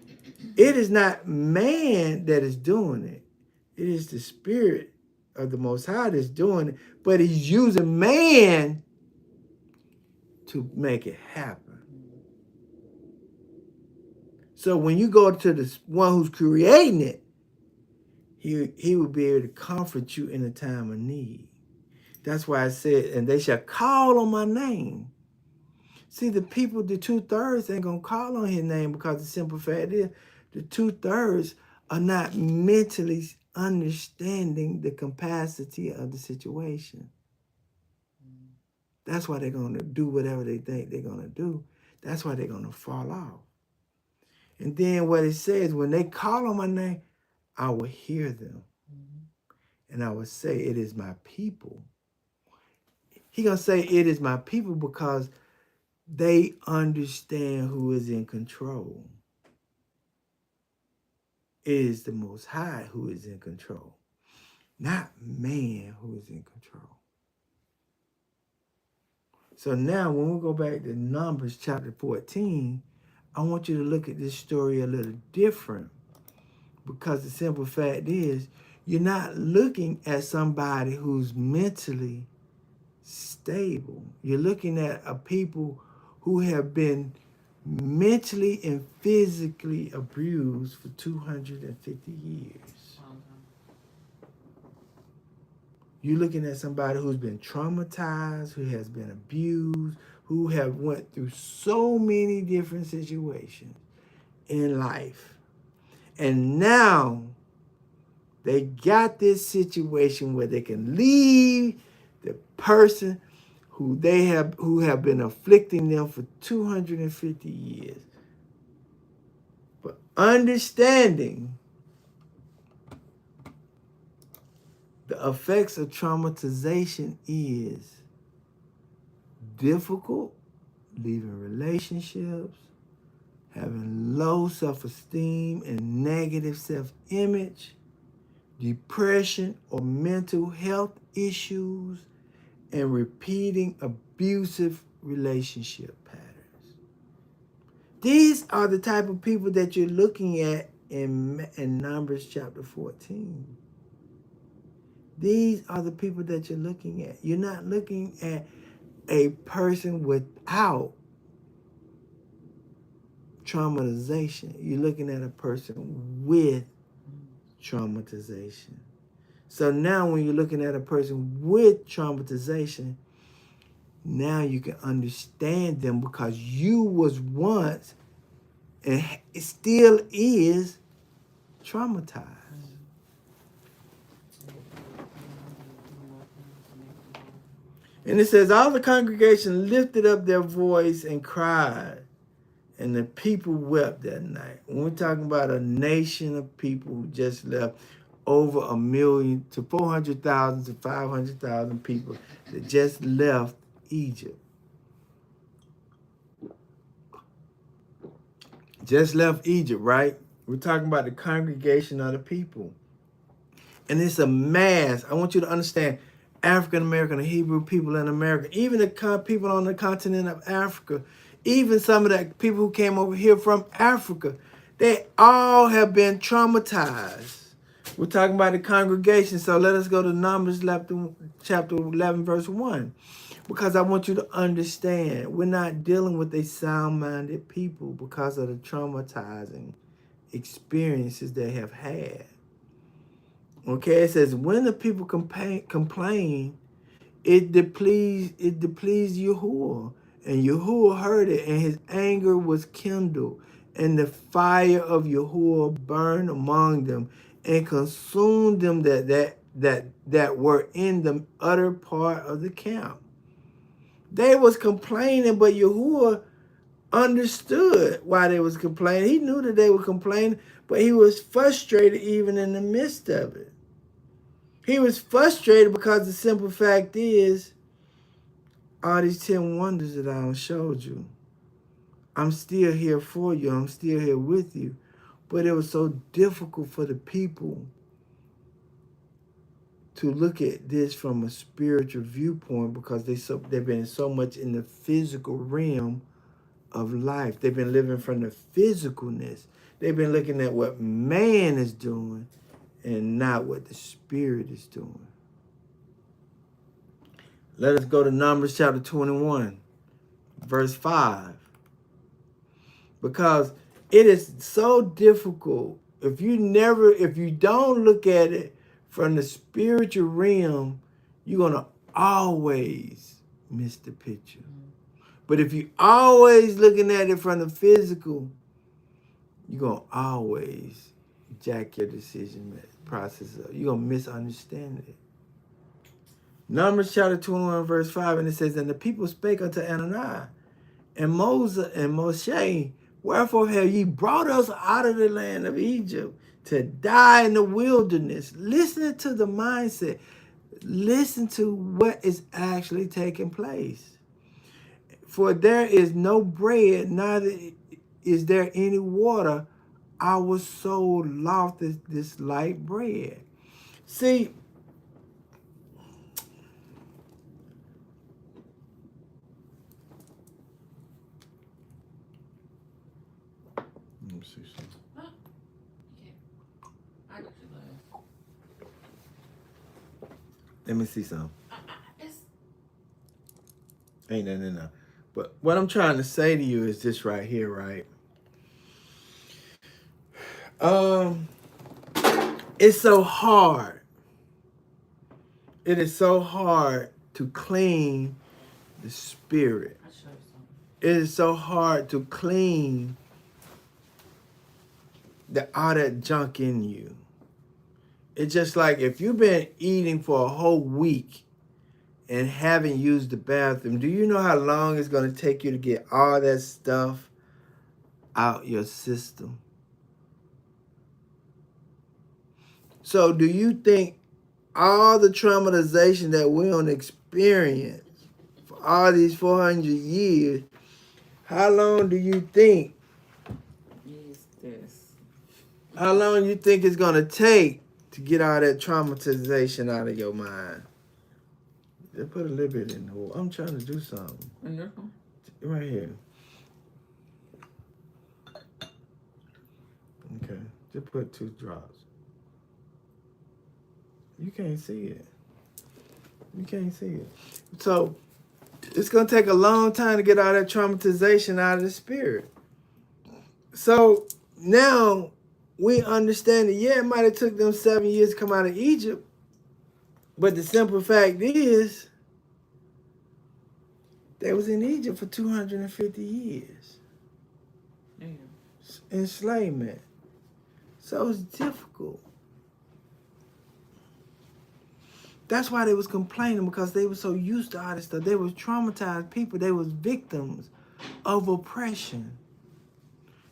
it is not man that is doing it. It is the spirit of the Most High that's doing it. But he's using man to make it happen. So when you go to the one who's creating it, he will be able to comfort you in a time of need. That's why I said, and they shall call on my name. See, the people, the 2/3 ain't going to call on his name, because the simple fact is the 2/3 are not mentally understanding the capacity of the situation. That's why they're going to do whatever they think they're going to do. That's why they're going to fall off. And then what it says, when they call on my name, I will hear them. And I will say, it is my people. He going to say, it is my people, because they understand who is in control. It is the Most High who is in control, not man who is in control. So now when we go back to Numbers chapter 14, I want you to look at this story a little different, because the simple fact is, you're not looking at somebody who's mentally stable. You're looking at a people who have been mentally and physically abused for 250 years. You're looking at somebody who's been traumatized, who has been abused, who have went through so many different situations in life. And now they got this situation where they can leave the person who have been afflicting them for 250 years. But understanding the effects of traumatization is difficult, leaving relationships, having low self-esteem and negative self-image, depression or mental health issues, and repeating abusive relationship patterns. These are the type of people that you're looking at in Numbers chapter 14. These are the people that you're looking at. You're not looking at a person without traumatization. You're looking at a person with traumatization. So now when you're looking at a person with traumatization, now you can understand them because you was once and it still is traumatized. And it says, all the congregation lifted up their voice and cried, and the people wept that night. When we're talking about a nation of people who just left, over 1 million to 400,000 to 500,000 people that just left Egypt. Just left Egypt, right? We're talking about the congregation of the people. And it's a mass. I want you to understand, African American and Hebrew people in America, even the people on the continent of Africa, even some of the people who came over here from Africa, they all have been traumatized. We're talking about the congregation, so let us go to Numbers chapter 11, verse 1. Because I want you to understand, we're not dealing with a sound-minded people because of the traumatizing experiences they have had. Okay, it says, when the people complain, it displeased Yahuwah. And Yahuwah heard it, and his anger was kindled. And the fire of Yahuwah burned among them and consumed them that were in the utter part of the camp. They was complaining, but Yahuwah understood why they was complaining. He knew that they were complaining, but he was frustrated even in the midst of it. He was frustrated because the simple fact is, all these 10 wonders that I showed you, I'm still here for you. I'm still here with you. But it was so difficult for the people to look at this from a spiritual viewpoint because they've been so much in the physical realm of life. They've been living from the physicalness. They've been looking at what man is doing and not what the spirit is doing. Let us go to Numbers chapter 21, verse 5. Because it is so difficult if you don't look at it from the spiritual realm, you're going to always miss the picture. But if you always looking at it from the physical, you're going to always jack your decision process up. You're going to misunderstand it. Numbers chapter 21, verse 5, and it says, and the people spake unto Ananias and Moshe, wherefore have ye brought us out of the land of Egypt to die in the wilderness? Listen to the mindset. Listen to what is actually taking place. For there is no bread, neither is there any water. Our soul lotheth this light bread. See, let me see something. Huh? Okay. I got you, love. Let me see something. It's Ain't nothing in there. But what I'm trying to say to you is this right here, right? It's so hard. It is so hard to clean the spirit. I'll show you something. It is so hard to clean all that junk in you. It's just like if you've been eating for a whole week and haven't used the bathroom, do you know how long it's going to take you to get all that stuff out your system? So do you think all the traumatization that we don't experience for all these 400 years, how long do you think, how long do you think it's going to take to get all that traumatization out of your mind? Just put a little bit in the hole. I'm trying to do something. In this one? Right here. Okay. Just put 2 drops. You can't see it. You can't see it. So it's going to take a long time to get all that traumatization out of the spirit. So now we understand that, yeah, it might have took them 7 years to come out of Egypt, But the simple fact is, they was in Egypt for 250 years. Damn. Enslavement. So it's difficult. That's why they was complaining, because they were so used to all this stuff. They was traumatized people. They was victims of oppression.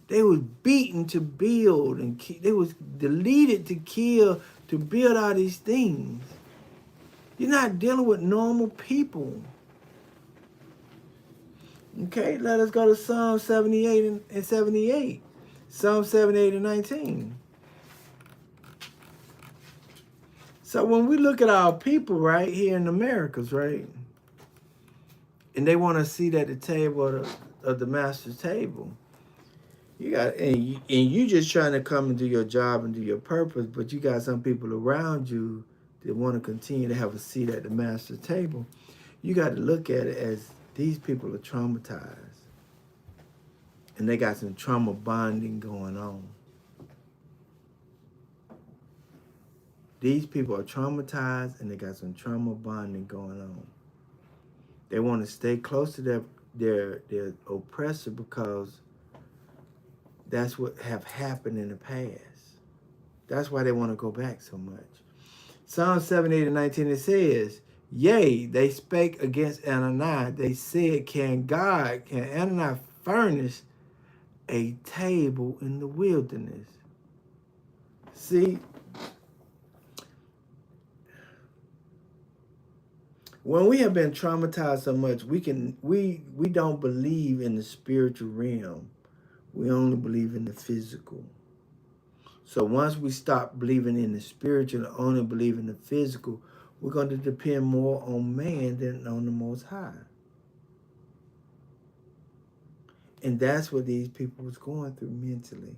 They was beaten to build, and they was deleted to kill, to build all these things. You're not dealing with normal people. Okay, let us go to Psalm 78 and 78. Psalm 78 and 19. So when we look at our people right here in Americas, right, and they want to sit at the table of the master's table, you got, and you just trying to come and do your job and do your purpose, but you got some people around you that want to continue to have a seat at the master's table. You got to look at it as these people are traumatized, and they got some trauma bonding going on. These people are traumatized, and they got some trauma bonding going on. They want to stay close to their oppressor, because that's what have happened in the past. That's why they want to go back so much. Psalm 78 and 19, it says, yea, they spake against Ananias. They said, can Ananias furnish a table in the wilderness? See, when we have been traumatized so much, we don't believe in the spiritual realm. We only believe in the physical. So once we stop believing in the spiritual and only believe in the physical, we're going to depend more on man than on the Most High. And that's what these people was going through mentally.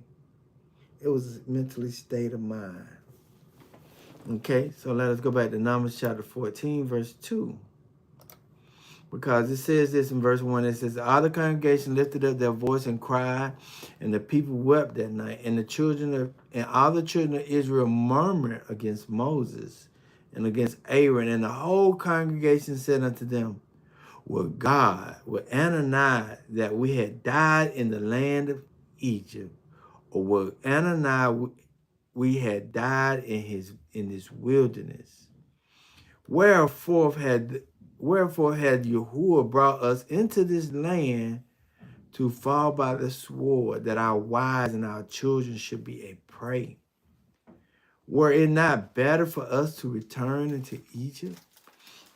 It was a mentally state of mind. Okay, so let us go back to Numbers chapter 14, verse 2. Because it says this in verse 1, it says, all the congregation lifted up their voice and cried, and the people wept that night, and all the children of Israel murmured against Moses and against Aaron, and the whole congregation said unto them, would Ananias that we had died in the land of Egypt, or would Ananias we had died in this wilderness? Wherefore had Yahuwah brought us into this land to fall by the sword, that our wives and our children should be a prey? Were it not better for us to return into Egypt?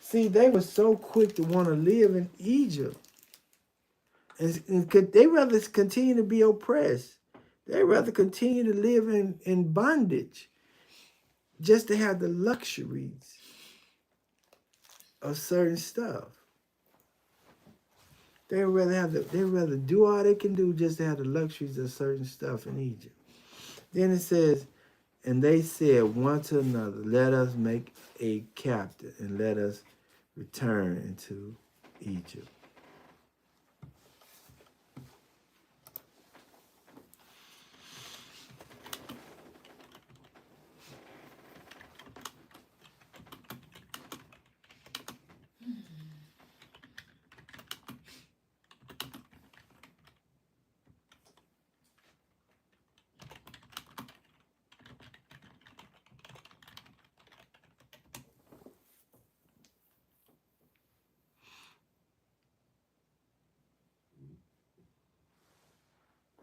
See, they were so quick to want to live in Egypt. And they rather continue to be oppressed. They rather continue to live in bondage just to have the luxuries of certain stuff. They rather do all they can do just to have the luxuries of certain stuff in Egypt. Then it says, and they said one to another, let us make a captive and let us return into Egypt.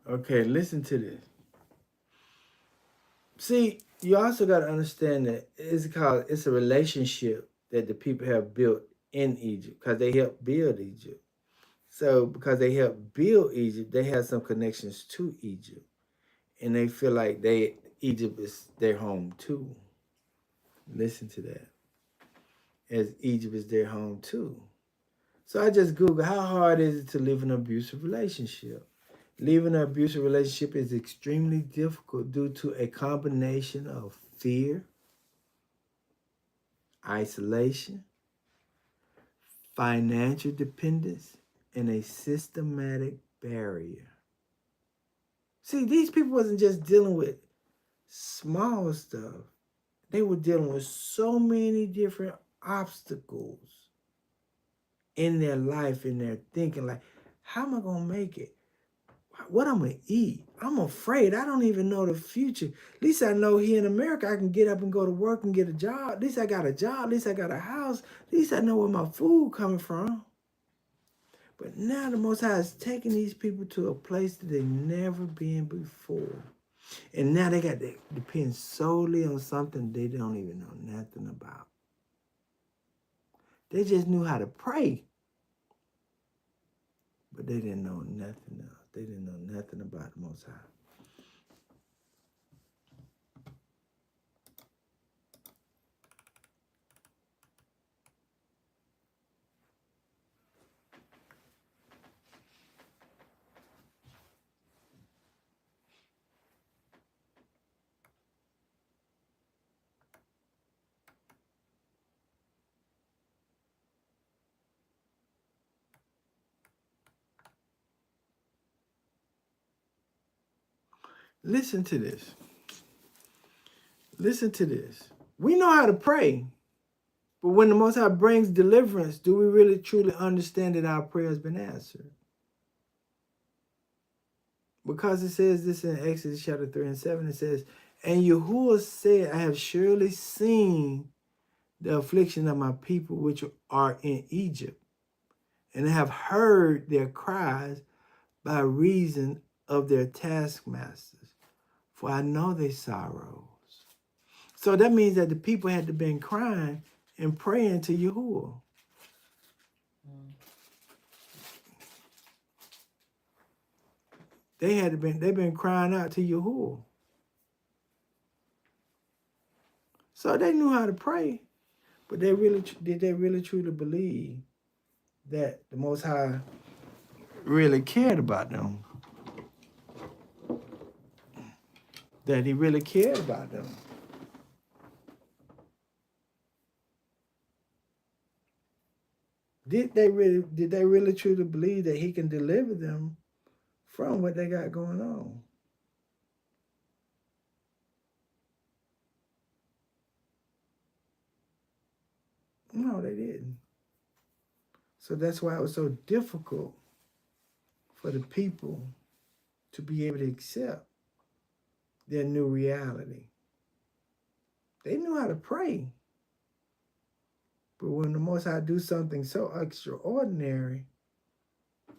Okay, listen to this. See, you also got to understand that it's a relationship that the people have built in Egypt, because they helped build Egypt. So because they helped build Egypt, they have some connections to Egypt, and they feel like Egypt is their home too. Listen to that. As Egypt is their home too. So I just Googled, how hard is it to live in an abusive relationship? Living an abusive relationship is extremely difficult due to a combination of fear, isolation, financial dependence, and a systematic barrier. See, these people wasn't just dealing with small stuff. They were dealing with so many different obstacles in their life, in their thinking, like, how am I gonna make it? What I'm gonna eat? I'm afraid. I don't even know the future. At least I know here in America I can get up and go to work and get a job. At least I got a job. At least I got a house. At least I know where my food coming from. But now the Most High is taking these people to a place that they've never been before. And now they got to depend solely on something they don't even know nothing about. They just knew how to pray, but they didn't know nothing else. They didn't know nothing about the Most High. Listen to this. Listen to this. We know how to pray, but when the Most High brings deliverance, do we really truly understand that our prayer has been answered? Because it says this in Exodus chapter 3 and 7, it says, and Yahuwah said, I have surely seen the affliction of my people which are in Egypt, and have heard their cries by reason of their taskmasters, for I know their sorrows. So that means that the people had to been crying and praying to Yahuwah. They've been crying out to Yahuwah. So they knew how to pray, but did they really truly believe that the Most High really cared about them? That he really cared about them? Did they really truly believe that he can deliver them from what they got going on? No, they didn't. So that's why it was so difficult for the people to be able to accept their new reality. They knew how to pray. But when the Most High do something so extraordinary,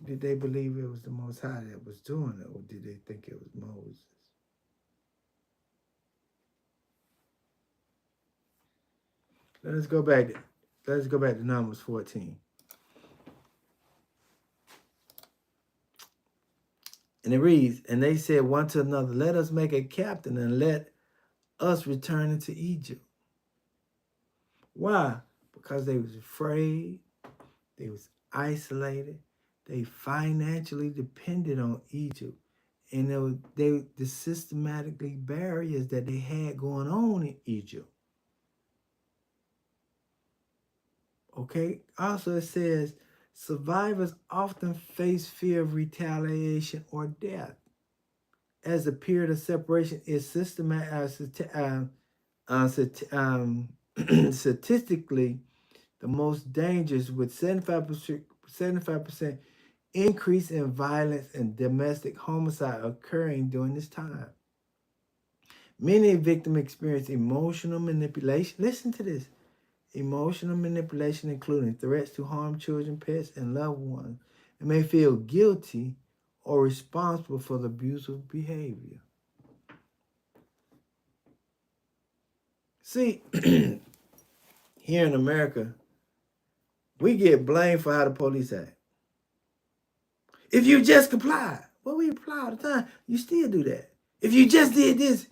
did they believe it was the Most High that was doing it, or did they think it was Moses? Let's go back to Numbers 14. And it reads, and they said one to another, let us make a captain and let us return into Egypt. Why? Because they was afraid, they was isolated, they financially depended on Egypt. And the systematically barriers that they had going on in Egypt. Okay. Also, it says survivors often face fear of retaliation or death, as the period of separation is statistically the most dangerous, with 75% increase in violence and domestic homicide occurring during this time. Many victims experience emotional manipulation. Listen to this. Emotional manipulation, including threats to harm children, pets, and loved ones, and may feel guilty or responsible for the abusive behavior. See, here in America, we get blamed for how the police act. If you just comply, well, we comply all the time. You still do that. If you just did this,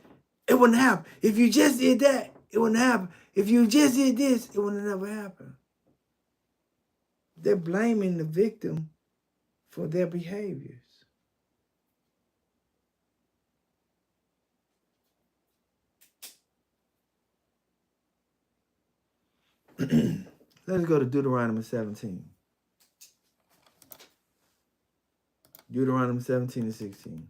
it wouldn't happen. If you just did that, it wouldn't happen. If you just did this, it would never happen. They're blaming the victim for their behaviors. Let's go to Deuteronomy 17. Deuteronomy 17 and 16.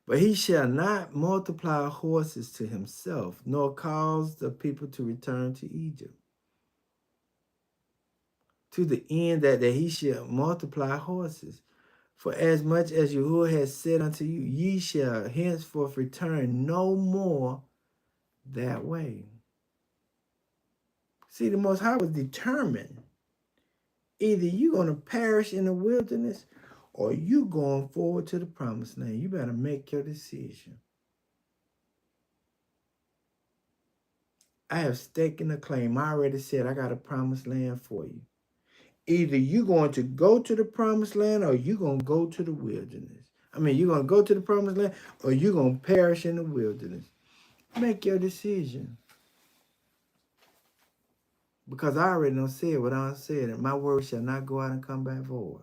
But he shall not multiply horses to himself, nor cause the people to return to Egypt, to the end that he shall multiply horses. For as much as Yahuwah has said unto you, ye shall henceforth return no more that way. See, the Most High was determined. Either you're going to perish in the wilderness or you going forward to the promised land. You better make your decision. I have staken a claim. I already said I got a promised land for you. Either you're going to go to the promised land or you're going to go to the wilderness. I mean, you're going to go to the promised land or you're going to perish in the wilderness. Make your decision. Because I already done said what I said, and my word shall not go out and come back void.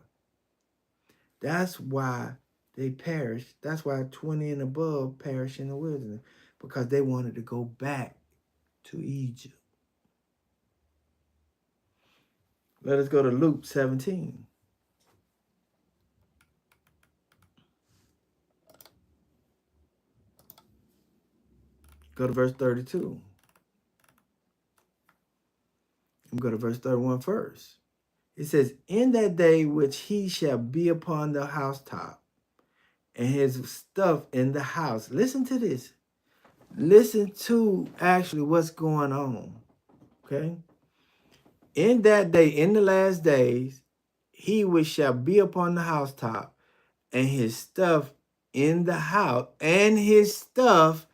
That's why they perished. That's why 20 and above perished in the wilderness, because they wanted to go back to Egypt. Let us go to Luke 17. Go to verse 32. And go to verse 31 first. It says, in that day which he shall be upon the housetop, and his stuff in the house. Listen to this. Listen to actually what's going on. Okay? In that day, in the last days, he which shall be upon the housetop, and his stuff in the house, and his stuff,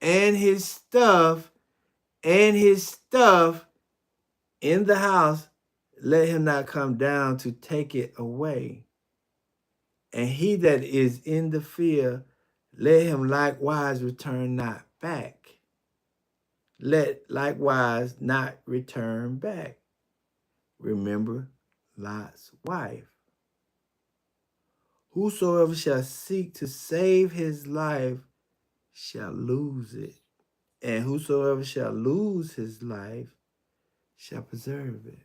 and his stuff, and his stuff in the house, let him not come down to take it away. And he that is in the field, let him likewise return not back. Let likewise not return back. Remember Lot's wife. Whosoever shall seek to save his life shall lose it. And whosoever shall lose his life shall preserve it.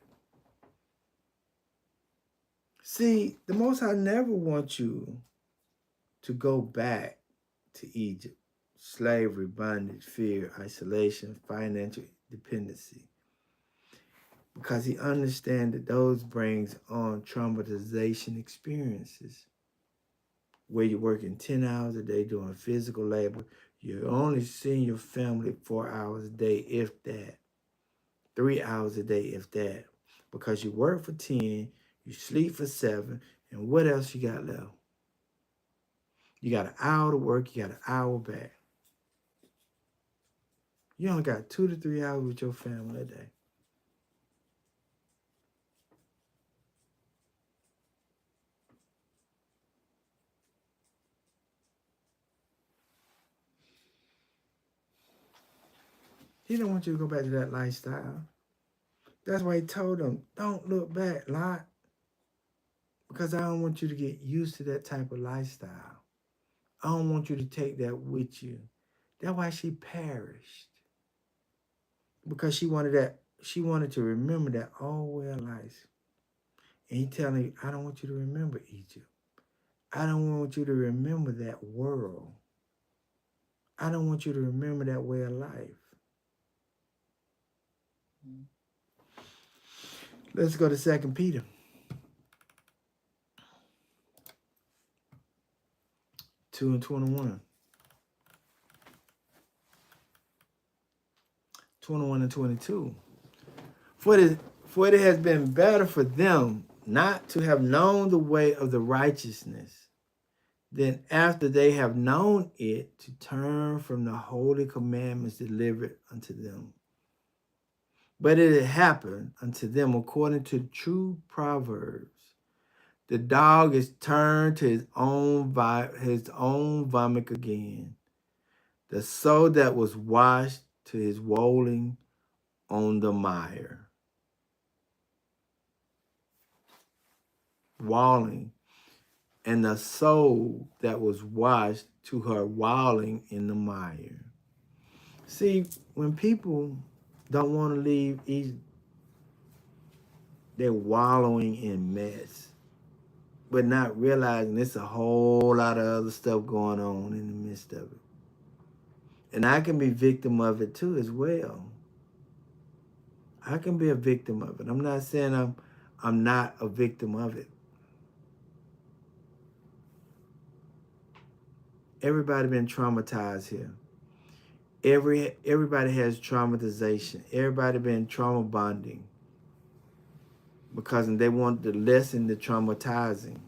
See, the Most High never wants you to go back to Egypt. Slavery, bondage, fear, isolation, financial dependency. Because he understands that those brings on traumatization experiences where you're working 10 hours a day doing physical labor. You're only seeing your family 4 hours a day, if that. 3 hours a day, if that. Because you work for 10, you sleep for 7, and what else you got left? You got an hour to work, you got an hour back. You only got 2 to 3 hours with your family a day. He don't want you to go back to that lifestyle. That's why he told them, don't look back, Lot. Because I don't want you to get used to that type of lifestyle. I don't want you to take that with you. That's why she perished. Because she wanted to remember that all well life. And he telling you, I don't want you to remember Egypt. I don't want you to remember that world. I don't want you to remember that way of life. Let's go to 2 Peter. Two and 21. 21 and 22. For it has been better for them not to have known the way of the righteousness than after they have known it to turn from the holy commandments delivered unto them. But it had happened unto them according to the true Proverbs. The dog is turned to his own vomit again. The soul that was washed to his walling on the mire. Walling. And the soul that was washed to her walling in the mire. See, when people don't want to leave Egypt, they're wallowing in mess. but not realizing there's a whole lot of other stuff going on in the midst of it. And I can be victim of it too as well. I can be a victim of it. I'm not saying I'm not a victim of it. Everybody been traumatized here. Everybody has traumatization. Everybody been trauma bonding because they want to lessen the traumatizing.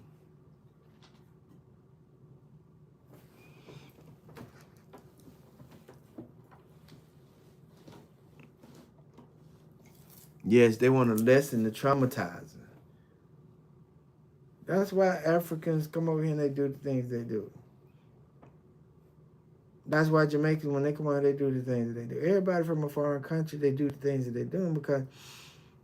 Yes, they want to lessen the traumatizing. That's why Africans come over here and they do the things they do. That's why Jamaicans, when they come over, they do the things that they do. Everybody from a foreign country, they do the things that they're doing because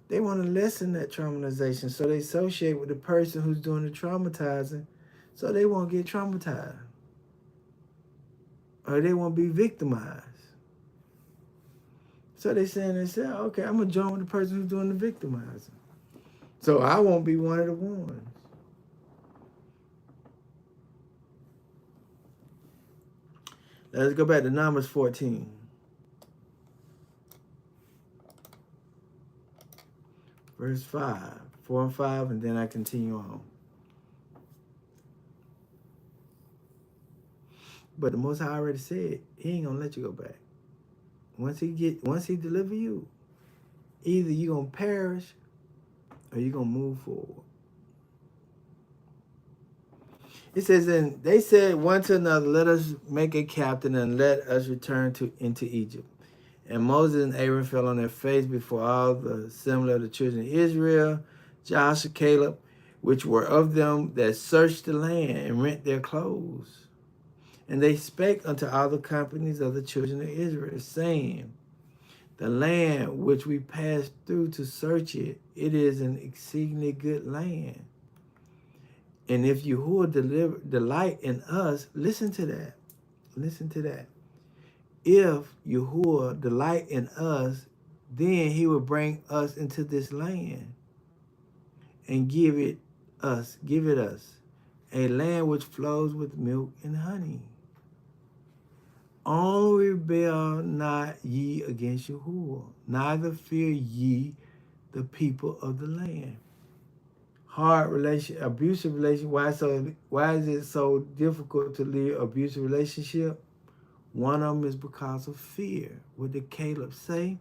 they want to lessen that traumatization. So they associate with the person who's doing the traumatizing so they won't get traumatized. Or they won't be victimized. So they saying to themselves, okay, I'm going to join with the person who's doing the victimizing. So I won't be one of the ones. Let's go back to Numbers 14. Verse 5. 4 and 5, and then I continue on. But the Most High already said, he ain't going to let you go back. Once he deliver you, either you're going to perish or you're going to move forward. It says, and they said one to another, let us make a captain and let us return into Egypt. And Moses and Aaron fell on their face before all the assembly of the children of Israel, Joshua, Caleb, which were of them that searched the land and rent their clothes. And they spake unto all the companies of the children of Israel, saying, the land which we passed through to search it, it is an exceedingly good land. And if Yahuwah delight in us, listen to that. Listen to that. If Yahuwah delight in us, then he will bring us into this land and give it us, a land which flows with milk and honey. Only rebel not ye against Yahuwah, neither fear ye the people of the land. Hard relation, abusive relation. Why is it so difficult to live abusive relationship? One of them is because of fear. What did Caleb say?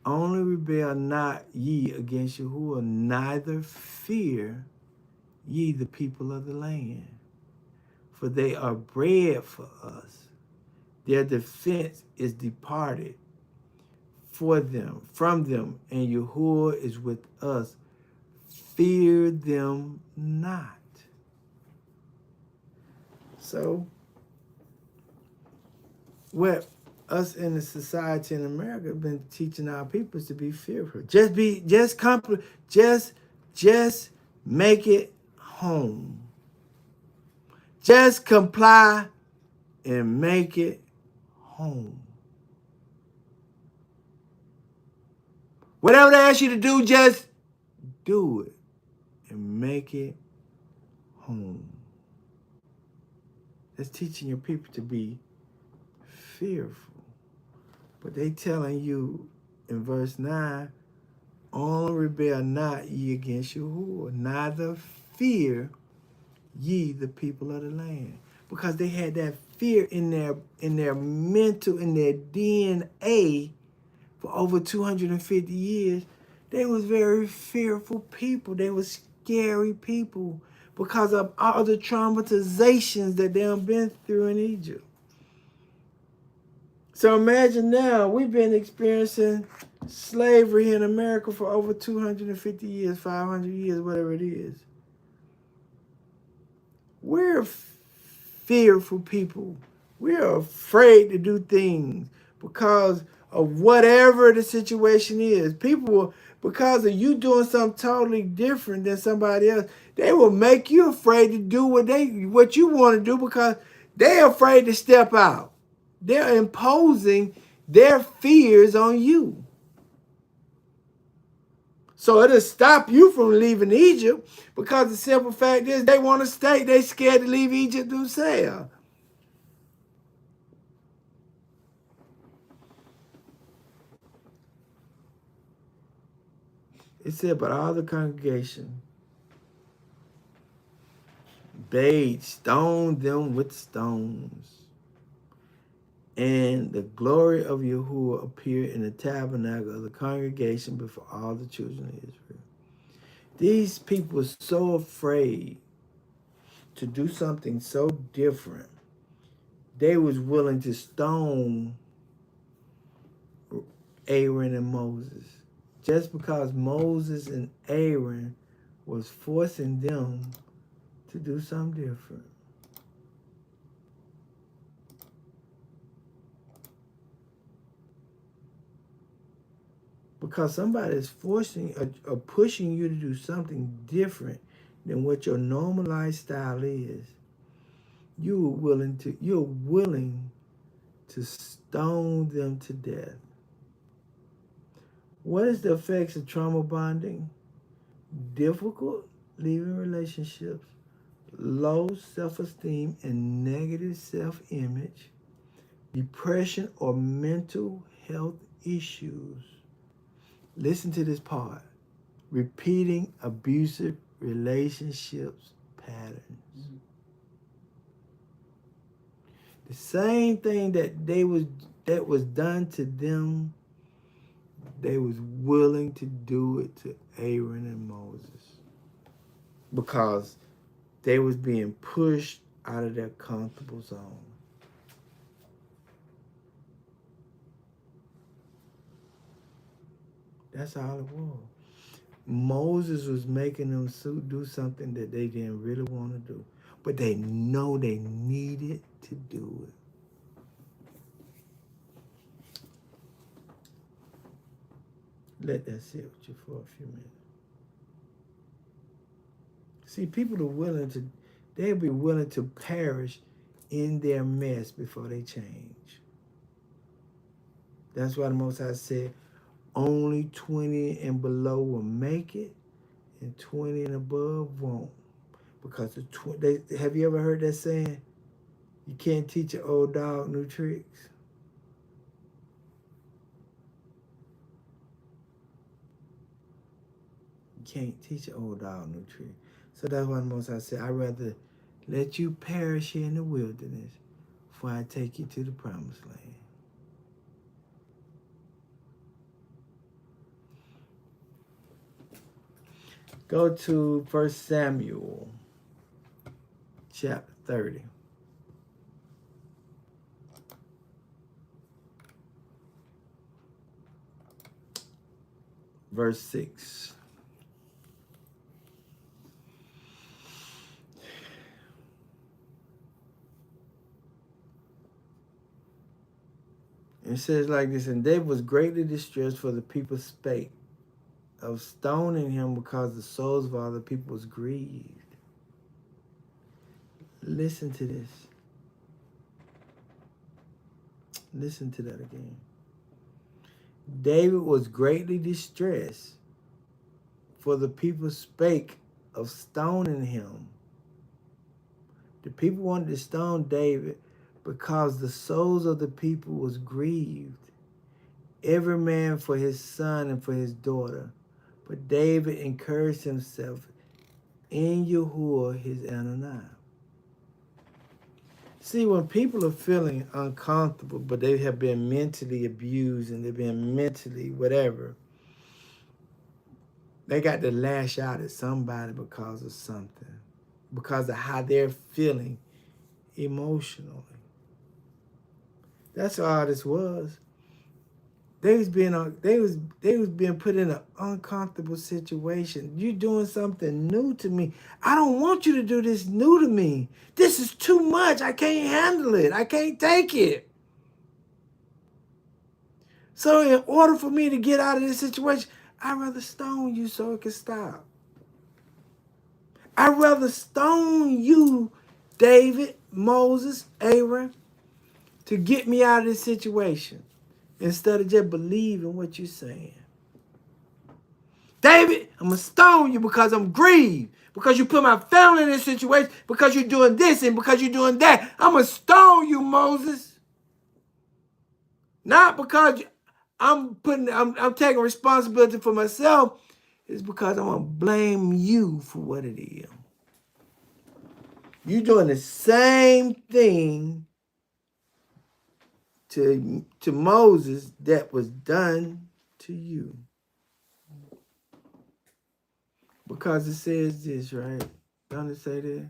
Only rebel not ye against Yahuwah, neither fear ye the people of the land. For they are bread for us. Their defense is departed from them, and Yahuwah is with us. Fear them not. So, what us in the society in America have been teaching our people to be fearful. Just make it home. Just comply and make it home. Whatever they ask you to do, just do it and make it home. That's teaching your people to be fearful. But they telling you in verse 9, only rebel not ye against Yahuwah, neither fear ye the people of the land. Because they had that fear in their mental, in their DNA for over 250 years. They was very fearful people. They were scary people because of all the traumatizations that they have been through in Egypt. So imagine now, we've been experiencing slavery here in America for over 250 years, 500 years, whatever it is. We're fearful people. We're afraid to do things because of whatever the situation is. People, because of you doing something totally different than somebody else, they will make you afraid to do what you want to do because they're afraid to step out. They're imposing their fears on you. So it'll stop you from leaving Egypt, because the simple fact is they want to stay. They scared to leave Egypt themselves. It said, but all the congregation bade, stoned them with stones. And the glory of Yahuwah appeared in the tabernacle of the congregation before all the children of Israel. These people were so afraid to do something so different, they was willing to stone Aaron and Moses, just because Moses and Aaron was forcing them to do something different. Because somebody is forcing or pushing you to do something different than what your normal lifestyle is, you're willing to stone them to death. What is the effects of trauma bonding? Difficult leaving relationships, low self-esteem and negative self-image, depression or mental health issues. Listen to this part. Repeating abusive relationships patterns. Mm-hmm. The same thing that was done to them, they was willing to do it to Aaron and Moses, because they was being pushed out of their comfortable zone. That's all it was. Moses was making them do something that they didn't really want to do, but they know they needed to do it. Let that sit with you for a few minutes. See, people are willing to, they'll be willing to perish in their mess before they change. That's why the Most High said, only 20 and below will make it, and 20 and above won't. Because have you ever heard that saying? You can't teach an old dog new tricks. You can't teach an old dog new tricks. So that's why the Most High said, I'd rather let you perish here in the wilderness before I take you to the promised land. Go to 1 Samuel, chapter 30. Verse 6. It says like this, and David was greatly distressed, for the people spake of stoning him, because the souls of all the people was grieved. Listen to this. Listen to that again. David was greatly distressed, for the people spake of stoning him. The people wanted to stone David because the souls of the people was grieved, every man for his son and for his daughter. But David encouraged himself in Yahuwah his Ananiah. See, when people are feeling uncomfortable, but they have been mentally abused and they've been mentally whatever, they got to lash out at somebody because of something, because of how they're feeling emotionally. That's all this was. They was being put in an uncomfortable situation. You doing something new to me. I don't want you to do this new to me. This is too much. I can't handle it. I can't take it. So in order for me to get out of this situation, I'd rather stone you so it can stop. I'd rather stone you, David, Moses, Aaron, to get me out of this situation, instead of just believing what you're saying. David, I'm going to stone you because I'm grieved. Because you put my family in this situation. Because you're doing this and because you're doing that. I'm going to stone you, Moses. Not because I'm taking responsibility for myself. It's because I'm going to blame you for what it is. You're doing the same thing to Moses that was done to you. Because it says this, right? Don't it say that?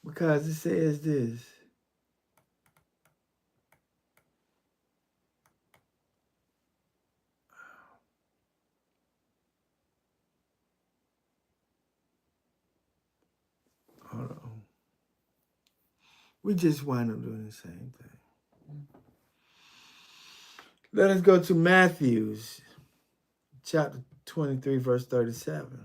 Because it says this. Hold on. We just wind up doing the same thing. Let us go to Matthew's chapter 23, verse 37.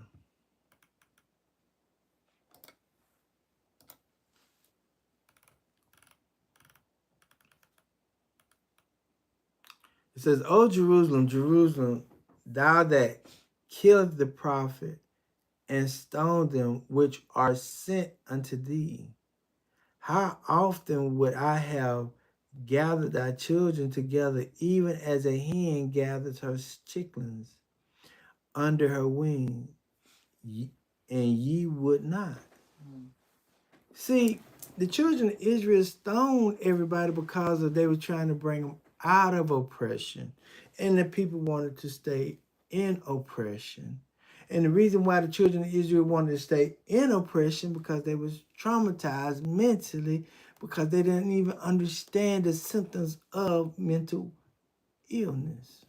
It says, O Jerusalem, Jerusalem, thou that killest the prophet and stoned them which are sent unto thee. How often would I have gathered thy children together, even as a hen gathers her chicklings under her wing, and ye would not. See, the children of Israel stoned everybody because they were trying to bring them out of oppression, and the people wanted to stay in oppression. And the reason why the children of Israel wanted to stay in oppression because they was traumatized mentally because they didn't even understand the symptoms of mental illness.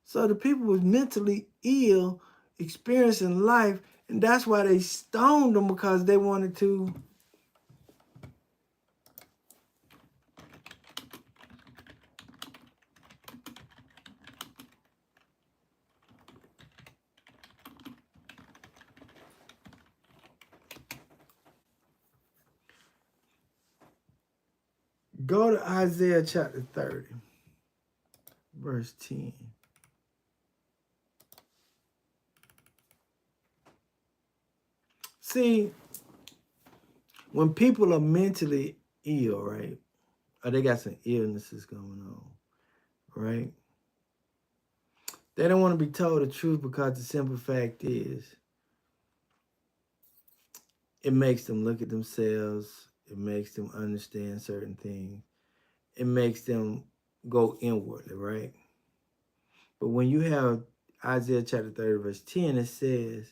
So the people was mentally ill, experiencing life, and that's why they stoned them because they wanted to go to Isaiah chapter 30, verse 10. See, when people are mentally ill, right? Or they got some illnesses going on, right? They don't want to be told the truth because the simple fact is it makes them look at themselves. It makes them understand certain things. It makes them go inwardly, right? But when you have Isaiah chapter 30, verse 10, it says,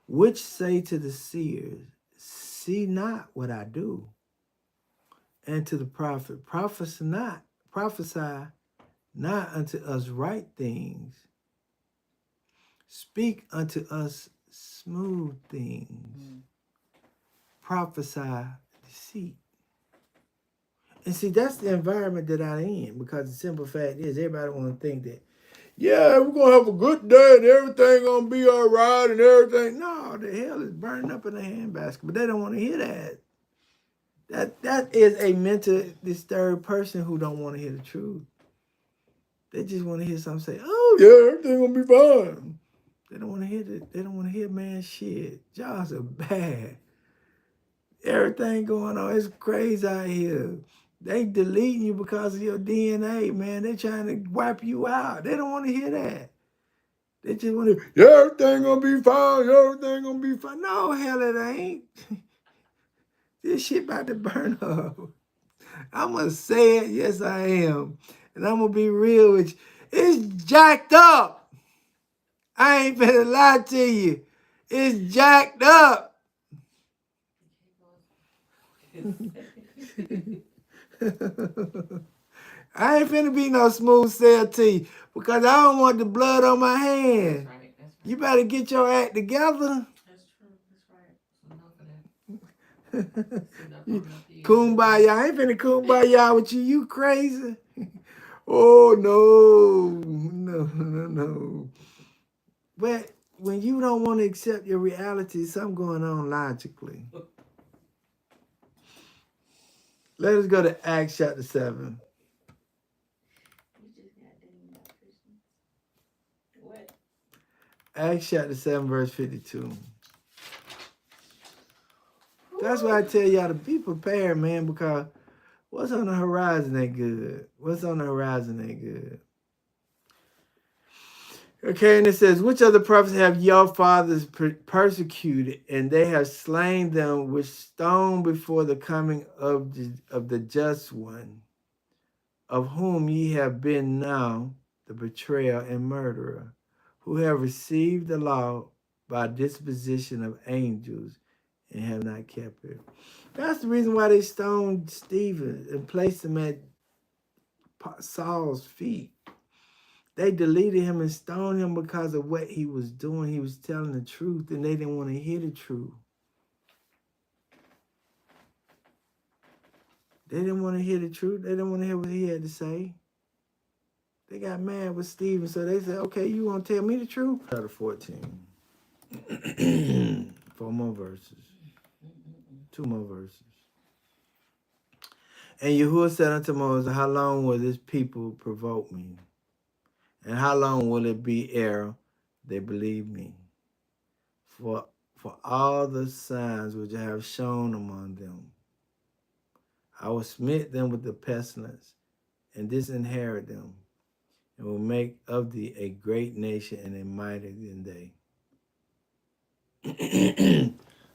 which say to the seers, see not what I do. And to the prophet, prophesy not unto us right things. Speak unto us smooth things. Prophesy deceit. And see, that's the environment that I'm in, because the simple fact is everybody want to think that, yeah, we're going to have a good day and everything going to be all right and everything. No, the hell is burning up in the handbasket, but they don't want to hear that. That is a mentally disturbed person who don't want to hear the truth. They just want to hear something say, oh, yeah, everything going to be fine. They don't want to hear that. They don't want to hear, man, shit. Jobs are bad. Everything going on. It's crazy out here. They deleting you because of your DNA, man. They trying to wipe you out. They don't want to hear that. They just want to, yeah, everything gonna be fine. Everything gonna be fine. No, hell it ain't. This shit about to burn up. I'm gonna say it. Yes, I am. And I'm gonna be real with you. It's jacked up. I ain't finna lie to you. It's jacked up. I ain't finna be no smooth sail to you because I don't want the blood on my hand. That's right. You better get your act together. That's true. That's right. Enough of that. Kumbaya. I ain't finna kumbaya with you. You crazy? Oh, no. But when you don't want to accept your reality, something going on logically. Let us go to Acts chapter 7. What? Acts chapter 7, verse 52. That's why I tell y'all to be prepared, man, because what's on the horizon ain't good. What's on the horizon ain't good. Okay, and it says, which other prophets have your fathers persecuted, and they have slain them with stone before the coming of the just one, of whom ye have been now the betrayer and murderer, who have received the law by disposition of angels and have not kept it. That's the reason why they stoned Stephen and placed him at Saul's feet. They deleted him and stoned him because of what he was doing. He was telling the truth, and they didn't want to hear the truth. They didn't want to hear the truth. They didn't want to hear what he had to say. They got mad with Stephen, so they said, okay, you want to tell me the truth? Chapter 14. 4 more verses. 2 more verses. And Yahuwah said unto Moses, how long will this people provoke me? And how long will it be ere they believe me? For all the signs which I have shown among them, I will smite them with the pestilence, and disinherit them, and will make of thee a great nation and a mightier than they.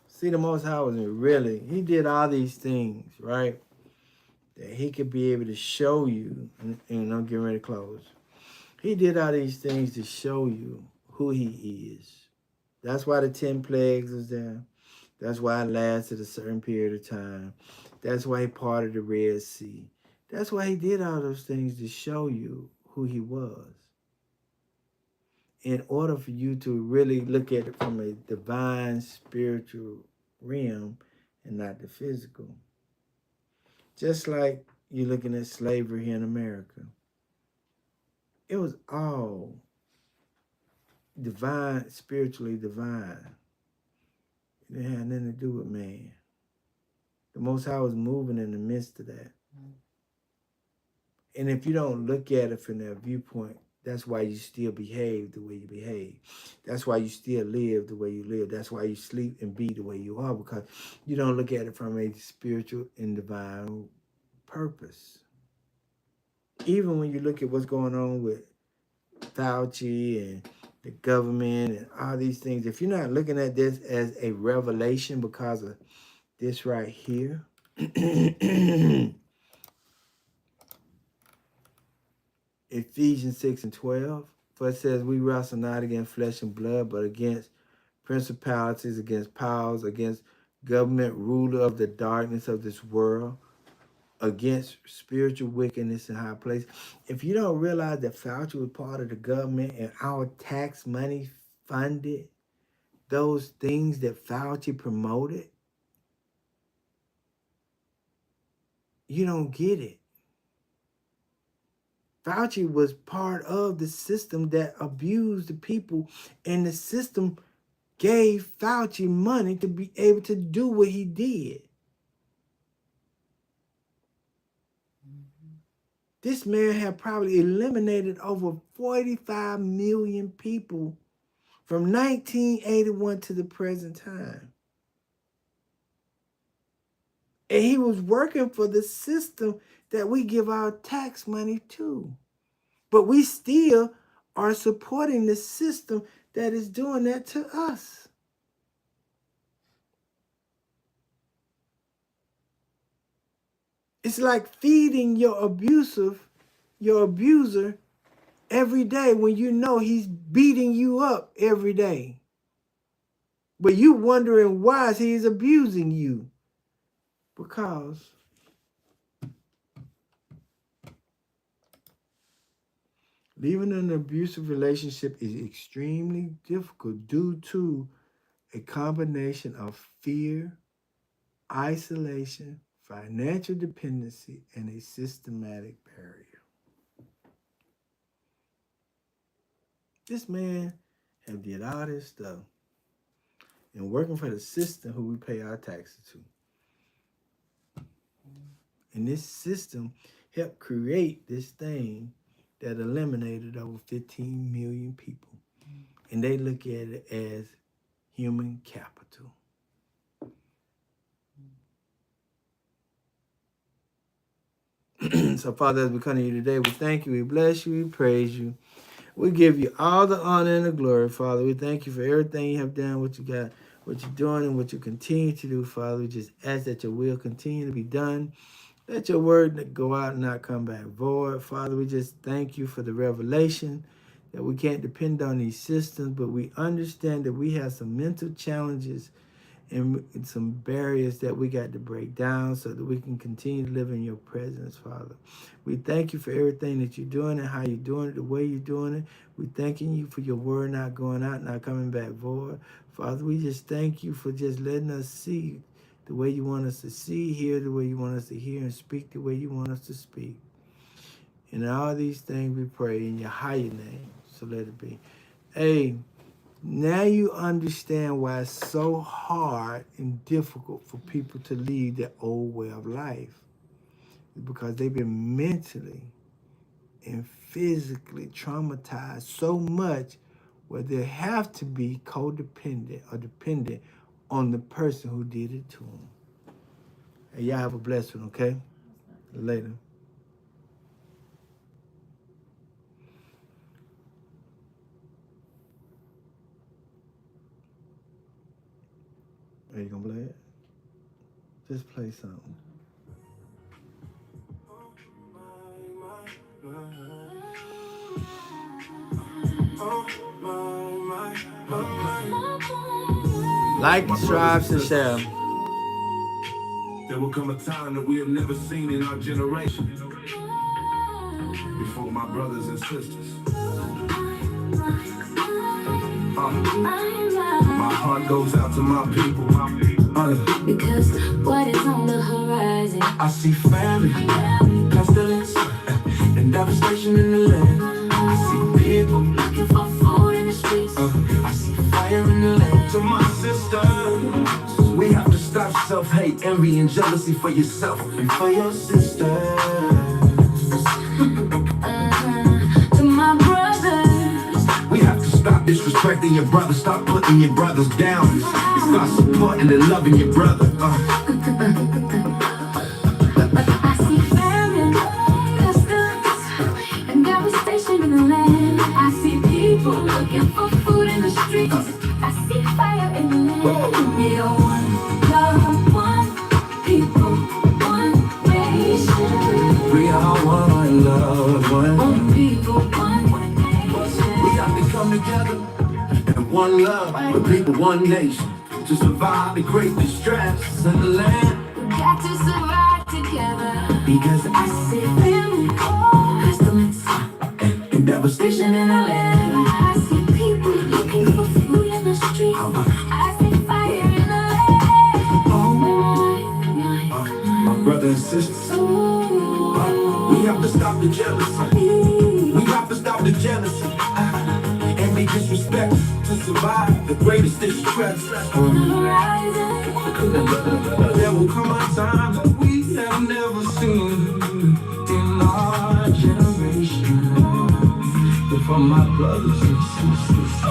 See, the Most High was really, he did all these things, right? That he could be able to show you, and I'm getting ready to close. He did all these things to show you who he is. That's why the 10 plagues was there. That's why it lasted a certain period of time. That's why he parted the Red Sea. That's why he did all those things to show you who he was. In order for you to really look at it from a divine spiritual realm and not the physical. Just like you're looking at slavery here in America. It was all divine, spiritually divine. It didn't have nothing to do with man. The Most High was moving in the midst of that. And if you don't look at it from that viewpoint, that's why you still behave the way you behave. That's why you still live the way you live. That's why you sleep and be the way you are, because you don't look at it from a spiritual and divine purpose. Even when you look at what's going on with Fauci and the government and all these things, if you're not looking at this as a revelation because of this right here, Ephesians 6 and 12, for it says, we wrestle not against flesh and blood, but against principalities, against powers, against government ruler of the darkness of this world, against spiritual wickedness in high places. If you don't realize that Fauci was part of the government and our tax money funded those things that Fauci promoted, you don't get it. Fauci was part of the system that abused the people, and the system gave Fauci money to be able to do what he did. This man had probably eliminated over 45 million people from 1981 to the present time. And he was working for the system that we give our tax money to. But we still are supporting the system that is doing that to us. It's like feeding your abuser every day when you know he's beating you up every day. But you wondering why he's abusing you. Because leaving an abusive relationship is extremely difficult due to a combination of fear, isolation, financial dependency, and a systematic barrier. This man have did all this stuff and working for the system who we pay our taxes to. And this system helped create this thing that eliminated over 15 million people. And they look at it as human capital. So, Father, as we come to you today, we thank you, we bless you, we praise you. We give you all the honor and the glory, Father. We thank you for everything you have done, what you got, what you're doing, and what you continue to do, Father. We just ask that your will continue to be done. Let your word go out and not come back void. Father, we just thank you for the revelation that we can't depend on these systems, but we understand that we have some mental challenges and some barriers that we got to break down so that we can continue to live in your presence, Father. We thank you for everything that you're doing and how you're doing it, the way you're doing it. We thanking you for your word not going out, not coming back void. Father, we just thank you for just letting us see the way you want us to see, hear the way you want us to hear, and speak the way you want us to speak. And all these things we pray in your higher name. So let it be. Hey, now you understand why it's so hard and difficult for people to leave their old way of life. It's because they've been mentally and physically traumatized so much where they have to be codependent or dependent on the person who did it to them. Hey, y'all have a blessed one, okay? Later. Are you gonna play it? Just play something. Like, strive, and share. There will come a time that we have never seen in our generation. Before my brothers and sisters. My heart goes out to my people. Because what is on the horizon? I see family, pestilence, and devastation in the land. I see people looking for food in the streets. I see fire in the land. To my sisters, we have to stop self-hate, envy, and jealousy for yourself and for your sisters. To my brothers, we have to stop disrespecting your brother, stop putting your brothers down, and start supporting and loving your brother. I see famine, pestilence, and devastation in the land. I see people looking for food in the streets. I see fire in the land. We are one love, one people, one nation. We are one love, One people, one nation. We have to come together and one love, one people, one nation, to survive the great distress in the land. We got to survive together. Because I see famine, pestilence, and devastation in the land. I see people looking for food in the streets. I see fire in the land. My brothers and sisters, we have to stop the jealousy. We have to stop the jealousy and make disrespect to survive the greatest distress. On the horizon. There will come a time that we have never seen in our generation. But for my brothers and sisters,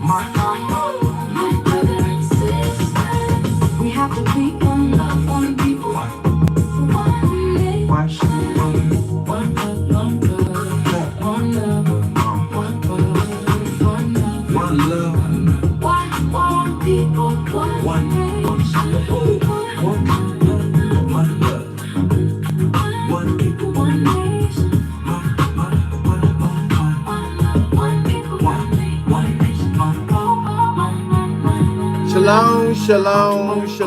My brother and sister, we have to be one love, one people, one nation. why should One love, one love, one love, one love, one love, one love, one people, one nation. one love, one people, One nation. One people, one nation. Shalom, shalom, shalom.